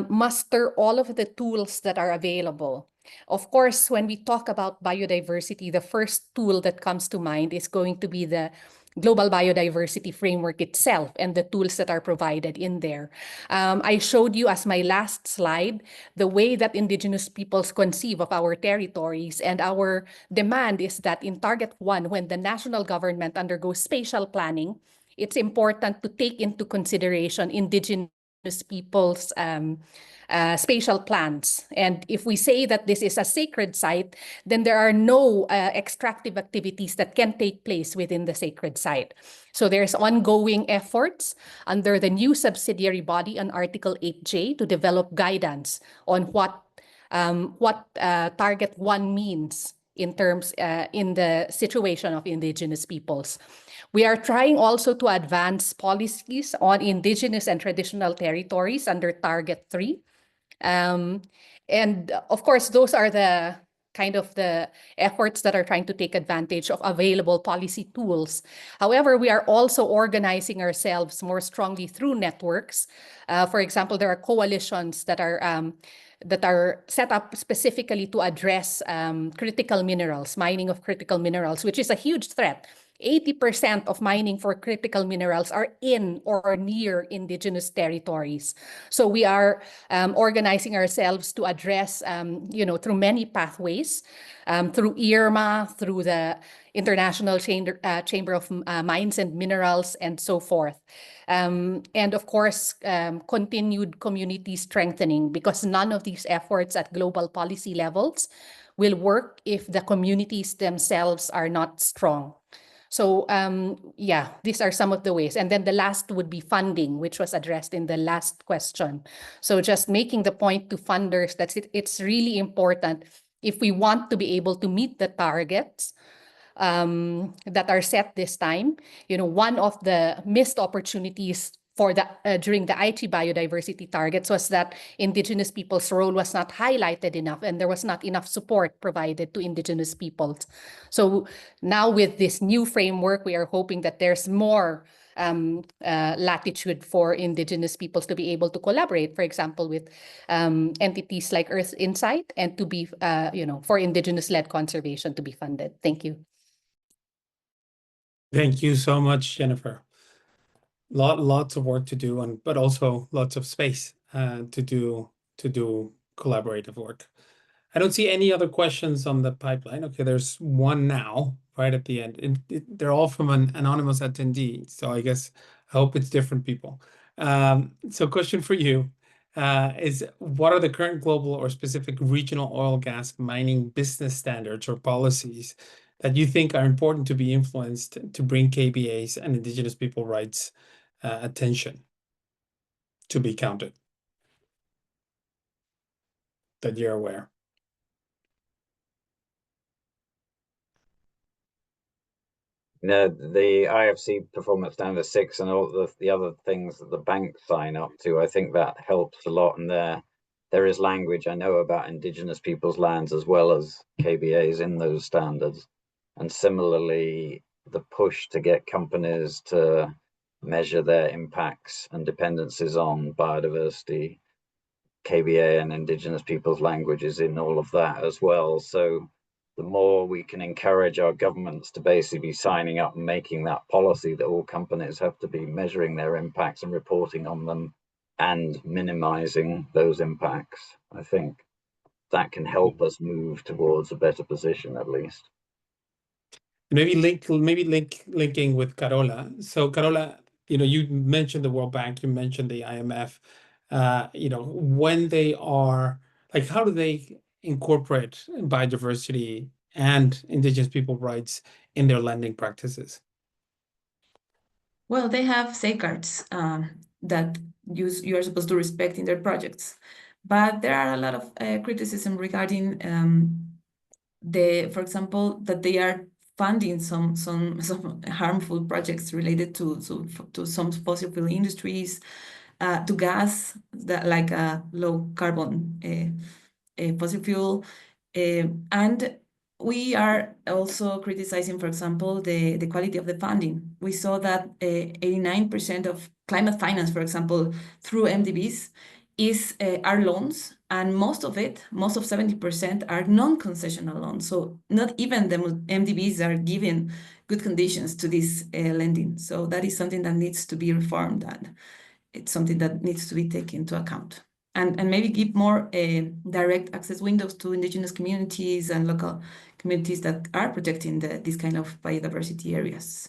muster all of the tools that are available. Of course, when we talk about biodiversity, the first tool that comes to mind is going to be the Global Biodiversity Framework itself and the tools that are provided in there. I showed you as my last slide the way that Indigenous peoples conceive of our territories, and our demand is that in Target 1, when the national government undergoes spatial planning, it's important to take into consideration Indigenous peoples' spatial plans. And if we say that this is a sacred site, then there are no extractive activities that can take place within the sacred site. So there's ongoing efforts under the new subsidiary body on Article 8J to develop guidance on what Target 1 means in terms in the situation of Indigenous peoples. We are trying also to advance policies on Indigenous and traditional territories under Target 3. And of course, those are the kind of the efforts that are trying to take advantage of available policy tools. However, we are also organizing ourselves more strongly through networks. For example, there are coalitions that are set up specifically to address critical minerals, mining of critical minerals, which is a huge threat. 80% of mining for critical minerals are in or near Indigenous territories. So we are organizing ourselves to address, through many pathways, through IRMA, through the International Chamber of Mines and Minerals, and so forth. And of course, continued community strengthening, because none of these efforts at global policy levels will work if the communities themselves are not strong. So yeah, these are some of the ways. And then the last would be funding, which was addressed in the last question. So just making the point to funders that it's really important if we want to be able to meet the targets that are set this time. One of the missed opportunities for during the Aichi biodiversity targets was that Indigenous people's role was not highlighted enough, and there was not enough support provided to Indigenous peoples. So now with this new framework, we are hoping that there's more latitude for Indigenous peoples to be able to collaborate, for example, with entities like Earth Insight, and to be, for Indigenous-led conservation to be funded. Thank you. Thank you so much, Jennifer. Lots of work to do, but also lots of space to do collaborative work. I don't see any other questions on the pipeline. Okay, there's one now, right at the end. They're all from an anonymous attendee, so I guess I hope it's different people. So question for you is, what are the current global or specific regional oil gas mining business standards or policies that you think are important to be influenced to bring KBAs and Indigenous people rights attention to be counted, that you're aware? No, the IFC Performance Standard 6 and all the other things that the banks sign up to, I think that helps a lot. And there is language I know about Indigenous people's lands as well as KBAs in those standards. And similarly, the push to get companies to measure their impacts and dependencies on biodiversity, KBA and Indigenous people's languages in all of that as well. So the more we can encourage our governments to basically be signing up and making that policy that all companies have to be measuring their impacts and reporting on them and minimizing those impacts, I think that can help us move towards a better position, at least. Maybe linking with Carola. So Carola, you mentioned the World Bank, you mentioned the IMF. When they are like, how do they incorporate biodiversity and Indigenous people rights in their lending practices? Well, they have safeguards that you are supposed to respect in their projects, but there are a lot of criticism regarding for example, that they are funding some harmful projects related to some fossil fuel industries, to gas that like a low carbon fossil fuel, and we are also criticizing, for example, the quality of the funding. We saw that 89% of climate finance, for example, through MDBs are loans, and most of 70% are non-concessional loans. So not even the MDBs are giving good conditions to this lending. So that is something that needs to be reformed, and it's something that needs to be taken into account. And maybe give more direct access windows to indigenous communities and local communities that are protecting these kind of biodiversity areas.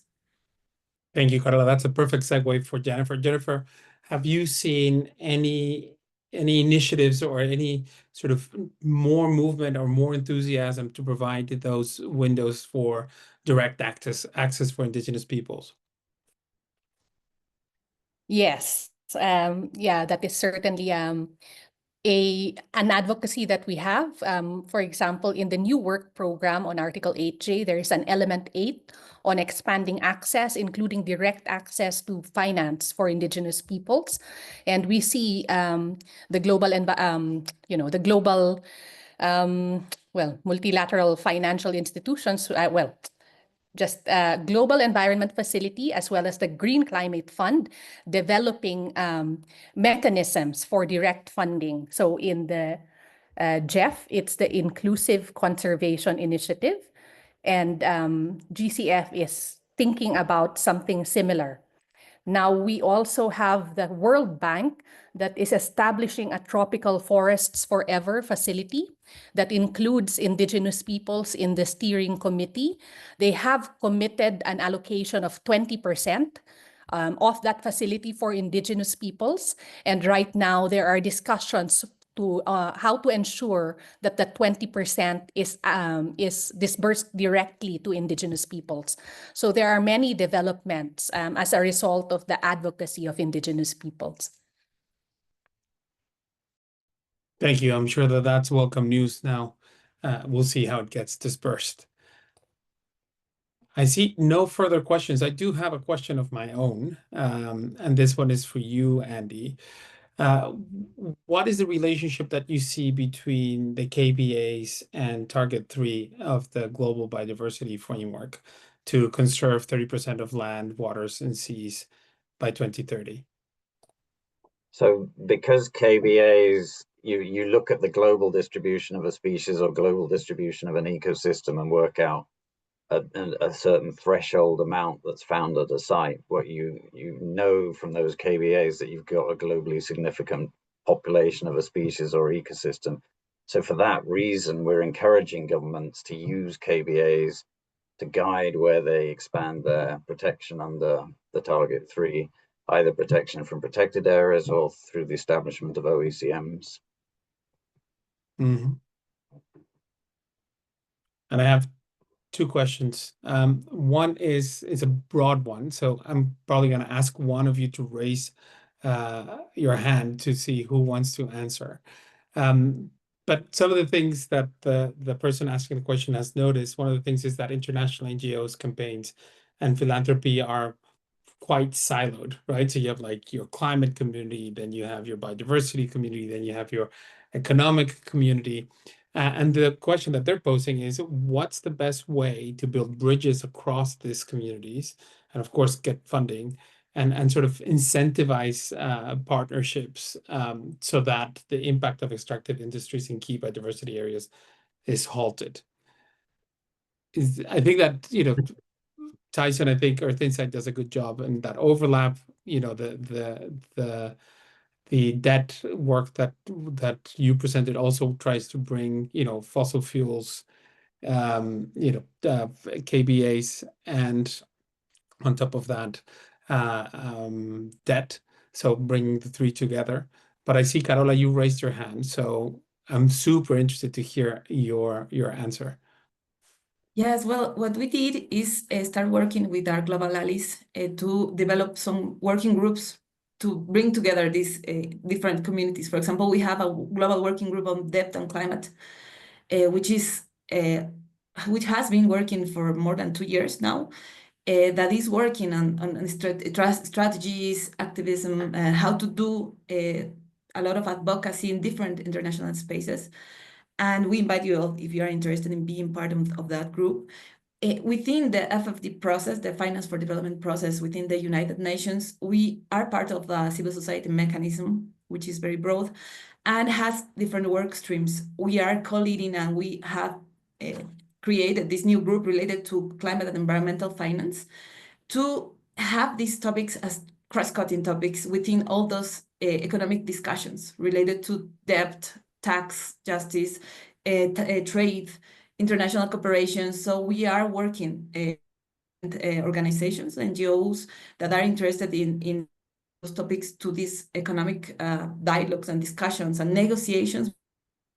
Thank you, Carola. That's a perfect segue for Jennifer. Jennifer, have you seen any initiatives or any sort of more movement or more enthusiasm to provide those windows for direct access for indigenous peoples? Yes, yeah, that is certainly an advocacy that we have. For example, in the new work program on Article 8J, there is an element 8 on expanding access, including direct access to finance for indigenous peoples. And we see the global multilateral financial institutions, Global Environment Facility, as well as the Green Climate Fund, developing mechanisms for direct funding. So in the GEF, it's the Inclusive Conservation Initiative, and GCF is thinking about something similar. Now, we also have the World Bank that is establishing a Tropical Forests Forever facility that includes indigenous peoples in the steering committee. They have committed an allocation of 20% of that facility for indigenous peoples. And right now, there are discussions to how to ensure that the 20% is disbursed directly to indigenous peoples. So there are many developments as a result of the advocacy of indigenous peoples. Thank you. I'm sure that that's welcome news now. We'll see how it gets dispersed. I see no further questions. I do have a question of my own, and this one is for you, Andy. What is the relationship that you see between the KBAs and Target 3 of the Global Biodiversity Framework to conserve 30% of land, waters, and seas by 2030? So because KBAs, you look at the global distribution of a species or global distribution of an ecosystem and work out a certain threshold amount that's found at a site. What you know from those KBAs that you've got a globally significant population of a species or ecosystem. So for that reason, we're encouraging governments to use KBAs to guide where they expand their protection under the Target 3, either protection from protected areas or through the establishment of OECMs. Mm-hmm. And I have two questions. One is a broad one, so I'm probably going to ask one of you to raise your hand to see who wants to answer. But some of the things that the person asking the question has noticed, one of the things is that international NGOs, campaigns, and philanthropy are quite siloed, right? So you have like your climate community, then you have your biodiversity community, then you have your economic community. And the question that they're posing is, what's the best way to build bridges across these communities and, of course, get funding and sort of incentivize partnerships so that the impact of extractive industries in key biodiversity areas is halted? I think that, Tyson, I think Earth Insight does a good job, and that overlap, the debt work that you presented also tries to bring, fossil fuels, KBAs, and on top of that, debt. So bringing the three together. But I see, Carola, you raised your hand, so I'm super interested to hear your answer. Yes, well, what we did is start working with our global allies to develop some working groups to bring together these different communities. For example, we have a global working group on depth and climate, which is which has been working for more than 2 years now, that is working on strategies, activism, how to do a lot of advocacy in different international spaces. And we invite you all, if you are interested in being part of that group. Within the FFD process, the Finance for Development process within the United Nations, we are part of the civil society mechanism, which is very broad and has different work streams. We are co-leading, and we have created this new group related to climate and environmental finance to have these topics as cross-cutting topics within all those economic discussions related to debt, tax, justice, trade, international cooperation. So we are working organizations, NGOs that are interested in those topics to these economic dialogues and discussions and negotiations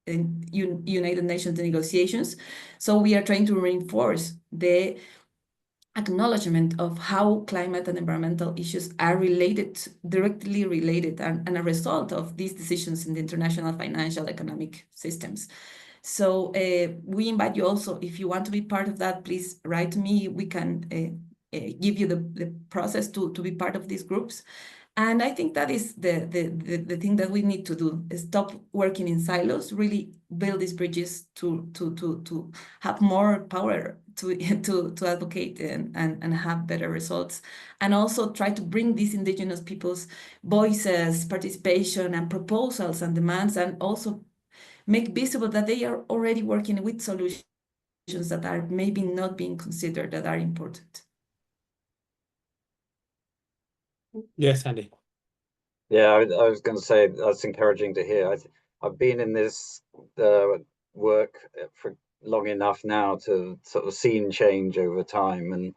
in United Nations negotiations. So we are trying to reinforce the acknowledgement of how climate and environmental issues are directly related and a result of these decisions in the international financial economic systems. So we invite you also, if you want to be part of that, please write to me. We can give you the process to be part of these groups. And I think that is the thing that we need to do, is stop working in silos, really build these bridges to have more power to advocate and have better results, and also try to bring these indigenous people's voices, participation, and proposals and demands, and also make visible that they are already working with solutions that are maybe not being considered, that are important. Yes, Andy. Yeah, I was going to say that's encouraging to hear. I've been in this work for long enough now to sort of seen change over time. And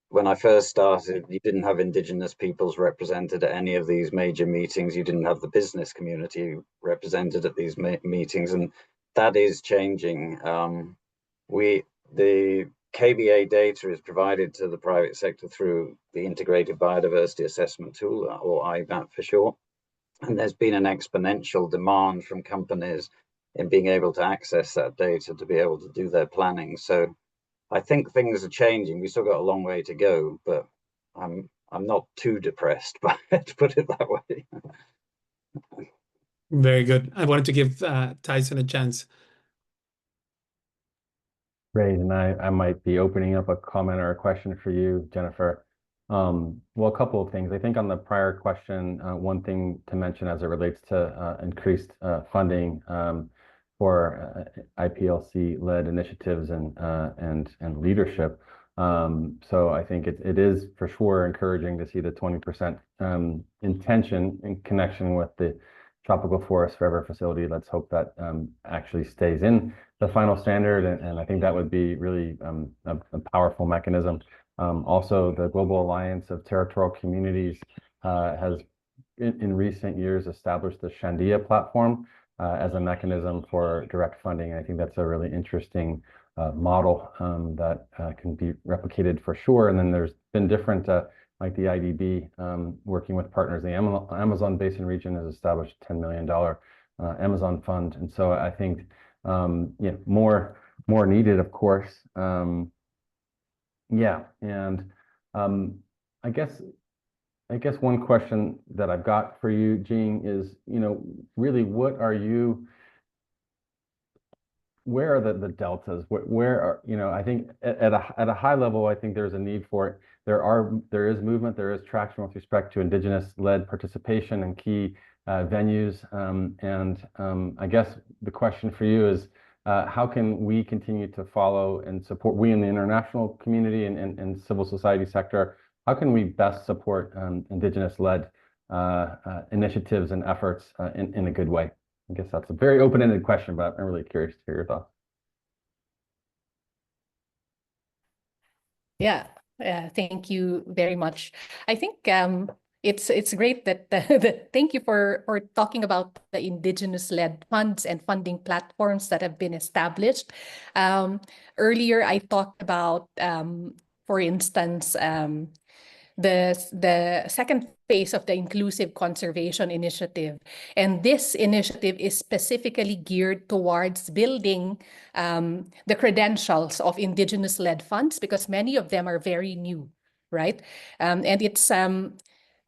when I first started, you didn't have Indigenous peoples represented at any of these major meetings. You didn't have the business community represented at these meetings, and that is changing. The KBA data is provided to the private sector through the Integrated Biodiversity Assessment Tool, or IBAT for short. And there's been an exponential demand from companies in being able to access that data to be able to do their planning. So I think things are changing. We still got a long way to go, but I'm not too depressed by it, to put it that way. Very good. I wanted to give Tyson a chance. Great, and I might be opening up a comment or a question for you, Jennifer. Well, a couple of things. I think on the prior question, one thing to mention as it relates to increased funding for IPLC-led initiatives and leadership. So I think it is for sure encouraging to see the 20% intention in connection with the Tropical Forest Forever facility. Let's hope that actually stays in the final standard, and I think that would be really a powerful mechanism. Also, the Global Alliance of Territorial Communities has in recent years established the Shandia platform as a mechanism for direct funding. And I think that's a really interesting model that can be replicated for sure. And then there's been different, like the IDB working with partners. The Amazon Basin region has established a $10 million Amazon fund. And so I think yeah, more needed, of course. Yeah, and I guess one question that I've got for you, Jean, is, really where are the deltas? Where are, I think at a high level, I think there's a need for it. There is movement, there is traction with respect to Indigenous-led participation in key venues. I guess the question for you is, how can we continue to follow and support, we in the international community and civil society sector, how can we best support Indigenous-led initiatives and efforts in a good way? I guess that's a very open-ended question, but I'm really curious to hear your thoughts. Yeah, thank you very much. I think it's great that thank you for talking about the Indigenous-led funds and funding platforms that have been established. Earlier, I talked about, for instance, the second phase of the Inclusive Conservation Initiative. And this initiative is specifically geared towards building the credentials of Indigenous-led funds, because many of them are very new, right? And it's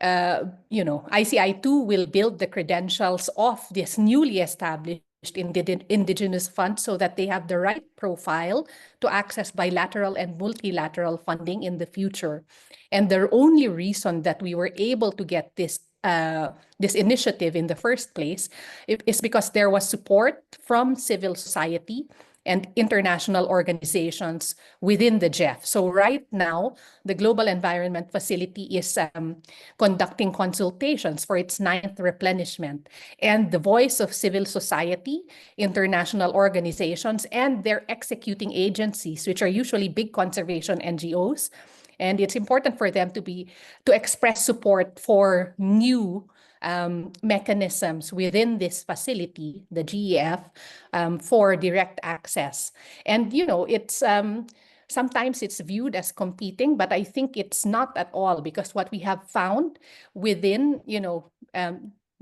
ICI2 will build the credentials of this newly established indigenous funds so that they have the right profile to access bilateral and multilateral funding in the future. And the only reason that we were able to get this initiative in the first place is because there was support from civil society and international organizations within the GEF. So right now, the Global Environment Facility is conducting consultations for its 9th replenishment. And the voice of civil society, international organizations, and their executing agencies, which are usually big conservation NGOs, and it's important for them to express support for new mechanisms within this facility, the GEF, for direct access. And, it's sometimes it's viewed as competing, but I think it's not at all, because what we have found within,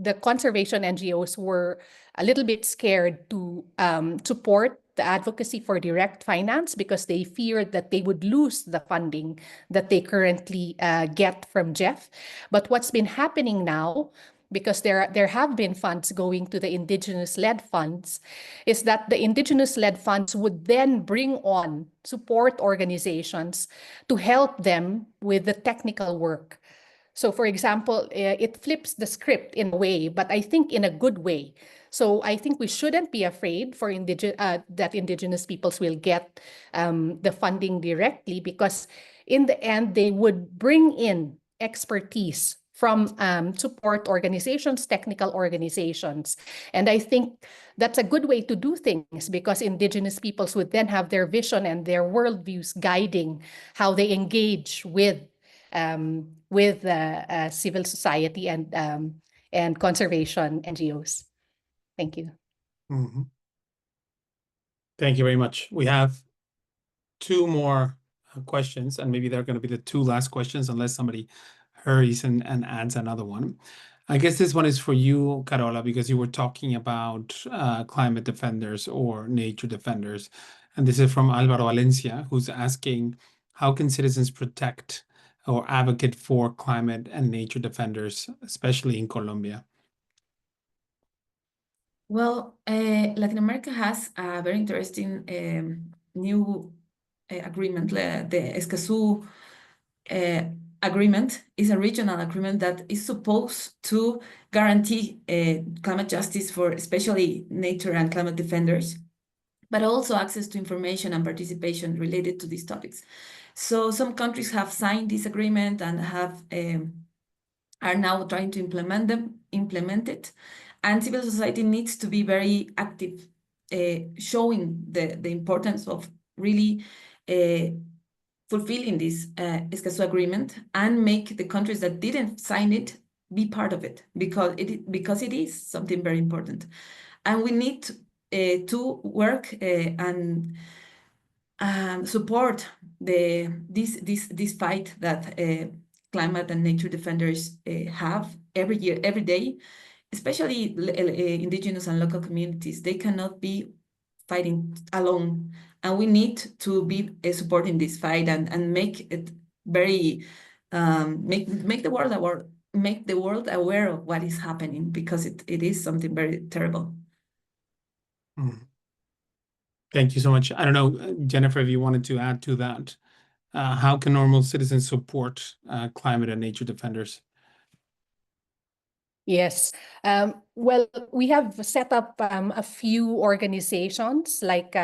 the conservation NGOs were a little bit scared to support the advocacy for direct finance because they feared that they would lose the funding that they currently get from GEF. But what's been happening now, because there have been funds going to the indigenous-led funds, is that the indigenous-led funds would then bring on support organizations to help them with the technical work. So, for example, it flips the script in a way, but I think in a good way. So I think we shouldn't be afraid for that indigenous peoples will get the funding directly, because in the end, they would bring in expertise from support organizations, technical organizations. And I think that's a good way to do things, because indigenous peoples would then have their vision and their worldviews guiding how they engage with civil society and conservation NGOs. Thank you. Mm-hmm. Thank you very much. We have 2 more questions, and maybe they're going to be the 2 last questions unless somebody hurries and adds another one. I guess this one is for you, Carola, because you were talking about climate defenders or nature defenders. And this is from Alvaro Valencia, who's asking, how can citizens protect or advocate for climate and nature defenders, especially in Colombia? Well, Latin America has a very interesting new agreement. The Escazú agreement is a regional agreement that is supposed to guarantee climate justice for especially nature and climate defenders, but also access to information and participation related to these topics. So some countries have signed this agreement and are now trying to implement it. And civil society needs to be very active, showing the importance of really fulfilling this Escazú agreement and make the countries that didn't sign it be part of it, because it is something very important. And we need to work and support this fight that climate and nature defenders have every year, every day, especially indigenous and local communities. They cannot be fighting alone, and we need to be supporting this fight and make it very make the world aware of what is happening, because it is something very terrible. Thank you so much. I don't know, Jennifer, if you wanted to add to that. How can normal citizens support climate and nature defenders? Yes. Well, we have set up a few organizations like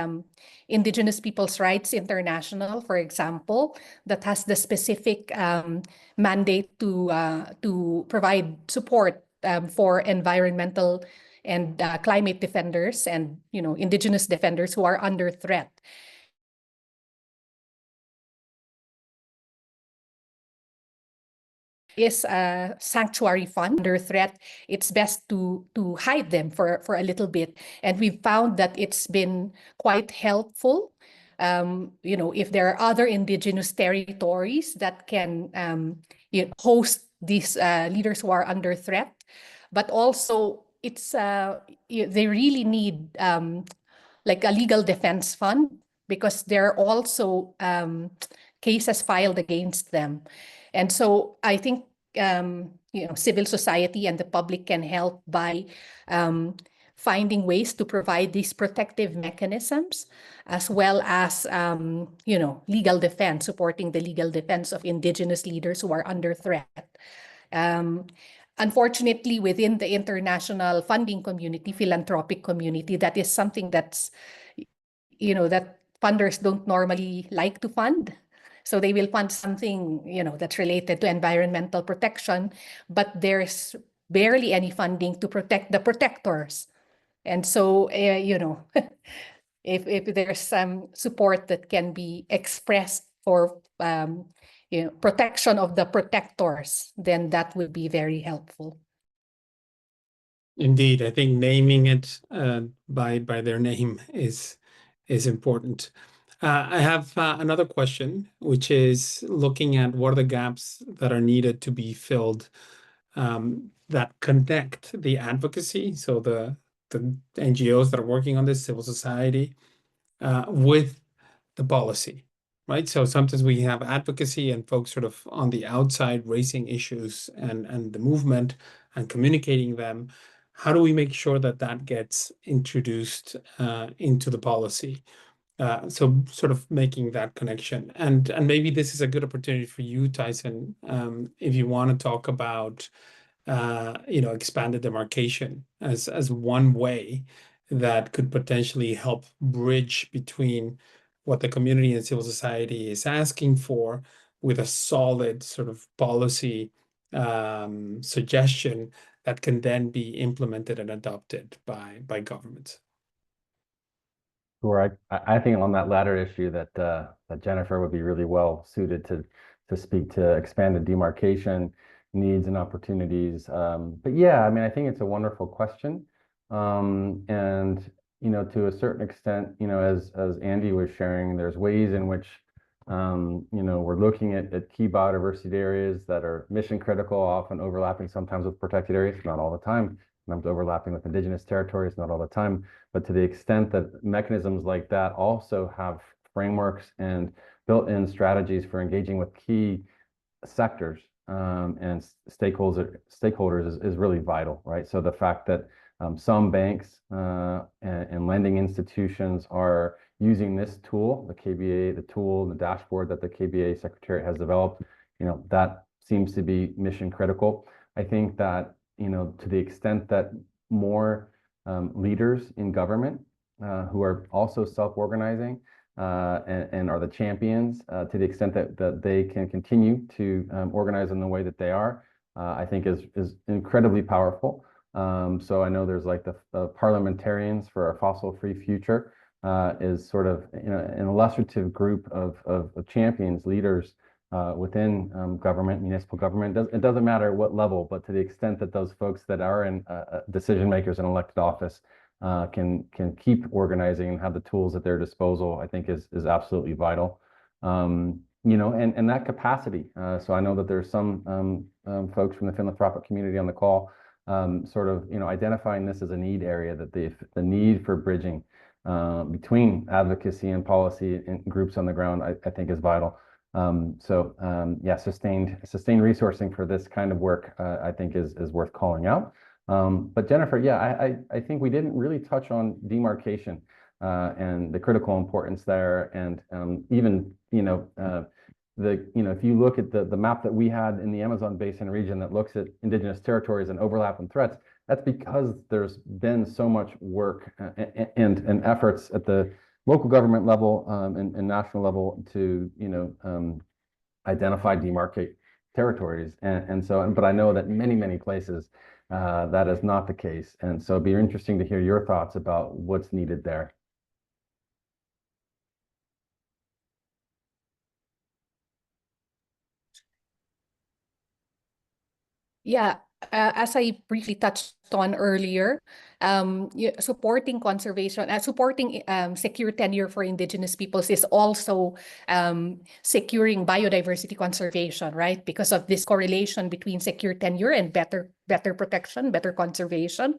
Indigenous Peoples' Rights International, for example, that has the specific mandate to provide support for environmental and climate defenders and indigenous defenders who are under threat. Is a sanctuary fund under threat, it's best to hide them for a little bit. And we've found that it's been quite helpful if there are other indigenous territories that can host these leaders who are under threat, but also they really need like a legal defense fund, because there are also cases filed against them. And so I think civil society and the public can help by finding ways to provide these protective mechanisms, as well as legal defense, supporting the legal defense of indigenous leaders who are under threat. Unfortunately, within the international funding community, philanthropic community, that is something that's, that funders don't normally like to fund. So they will fund something, that's related to environmental protection, but there's barely any funding to protect the protectors. And so, if there's some support that can be expressed for protection of the protectors, then that would be very helpful. Indeed, I think naming it by their name is important. I have another question, which is looking at what are the gaps that are needed to be filled that connect the advocacy, so the NGOs that are working on this, civil society, with the policy, right? So sometimes we have advocacy and folks sort of on the outside raising issues and the movement and communicating them. How do we make sure that that gets introduced into the policy? So sort of making that connection. And maybe this is a good opportunity for you, Tyson, if you want to talk about expanded demarcation as one way that could potentially help bridge between what the community and civil society is asking for with a solid sort of policy suggestion that can then be implemented and adopted by governments. Sure. I think on that latter issue that Jennifer would be really well suited to speak to expanded demarcation needs and opportunities. But yeah, I mean, I think it's a wonderful question. And, to a certain extent, as Andy was sharing, there's ways in which, we're looking at key biodiversity areas that are mission critical, often overlapping sometimes with protected areas, not all the time, sometimes overlapping with indigenous territories, not all the time. But to the extent that mechanisms like that also have frameworks and built-in strategies for engaging with key sectors and stakeholders is really vital, right? So the fact that some banks and lending institutions are using this tool, the KBA, the dashboard that the KBA Secretariat has developed, that seems to be mission critical. I think that, to the extent that more leaders in government who are also self-organizing and are the champions, to the extent that they can continue to organize in the way that they are, I think is incredibly powerful. So I know there's like the Parliamentarians for a Fossil-Free Future is sort of an illustrative group of champions, leaders within government, municipal government. It doesn't matter what level, but to the extent that those folks that are in decision makers in elected office can keep organizing and have the tools at their disposal, I think is absolutely vital. And that capacity. So I know that there's some folks from the philanthropic community on the call, sort of identifying this as a need area, that the need for bridging between advocacy and policy and groups on the ground, I think is vital. Yeah, sustained resourcing for this kind of work, I think is worth calling out. But Jennifer, yeah, I think we didn't really touch on demarcation and the critical importance there, and even if you look at the map that we had in the Amazon Basin region that looks at indigenous territories and overlap and threats, that's because there's been so much work and efforts at the local government level and national level to identify, demarcate territories, but I know that many places that is not the case, and so it'd be interesting to hear your thoughts about what's needed there. Yeah, as I briefly touched on earlier, supporting conservation, supporting secure tenure for Indigenous peoples is also securing biodiversity conservation, right? Because of this correlation between secure tenure and better protection, better conservation.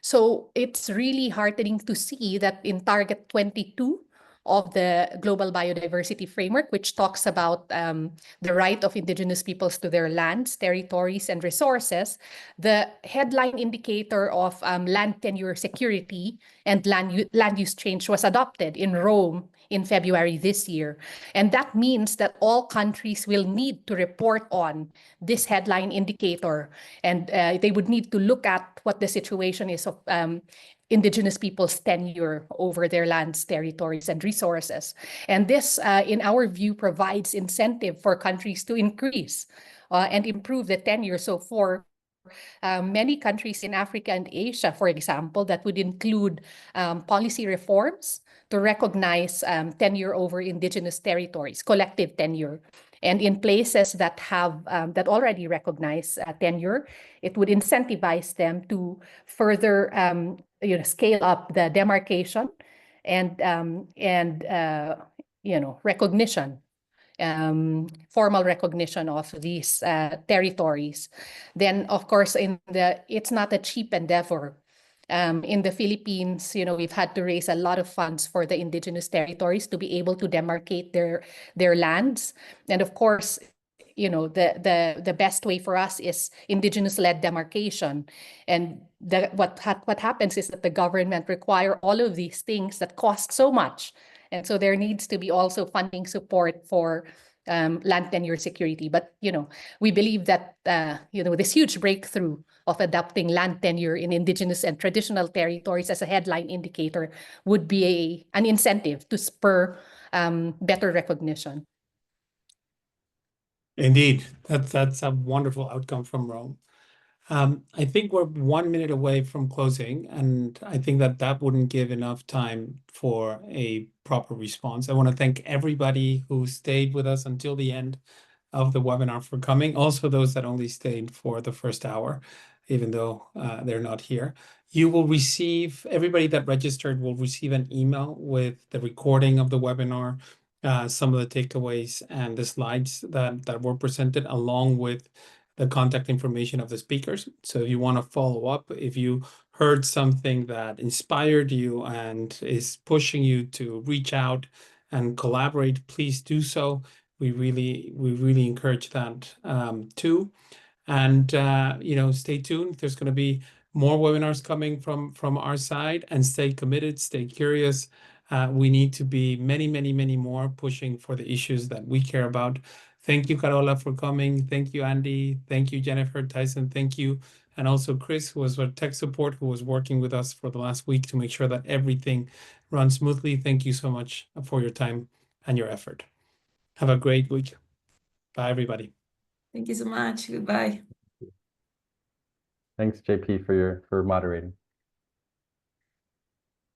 So it's really heartening to see that in Target 22 of the Global Biodiversity Framework, which talks about the right of Indigenous peoples to their lands, territories, and resources, the headline indicator of land tenure security and land use change was adopted in Rome in February this year. And that means that all countries will need to report on this headline indicator, and they would need to look at what the situation is of Indigenous people's tenure over their lands, territories, and resources. And this, in our view, provides incentive for countries to increase and improve the tenure. So for many countries in Africa and Asia, for example, that would include policy reforms to recognize tenure over Indigenous territories, collective tenure. And in places that have that already recognize tenure, it would incentivize them to further scale up the demarcation and recognition, formal recognition of these territories. Then, of course, it's not a cheap endeavor. In the Philippines, we've had to raise a lot of funds for the Indigenous territories to be able to demarcate their lands. And of course, the best way for us is Indigenous-led demarcation. And what happens is that the government require all of these things that cost so much. And so there needs to be also funding support for land tenure security. But, we believe that, this huge breakthrough of adopting land tenure in Indigenous and traditional territories as a headline indicator would be an incentive to spur better recognition. Indeed, that's a wonderful outcome from Rome. I think we're 1 minute away from closing, and I think that wouldn't give enough time for a proper response. I want to thank everybody who stayed with us until the end of the webinar for coming. Also, those that only stayed for the first hour, even though they're not here. You will receive, everybody that registered will receive an email with the recording of the webinar, some of the takeaways and the slides that were presented, along with the contact information of the speakers. So if you want to follow up, if you heard something that inspired you and is pushing you to reach out and collaborate, please do so. We really encourage that too. And stay tuned. There's going to be more webinars coming from our side, and stay committed, stay curious. We need to be many more pushing for the issues that we care about. Thank you, Carola, for coming. Thank you, Andy. Thank you, Jennifer, Tyson. Thank you. And also Chris, who was our tech support, who was working with us for the last week to make sure that everything runs smoothly. Thank you so much for your time and your effort. Have a great week. Bye, everybody. Thank you so much. Goodbye. Thanks, JP, for moderating.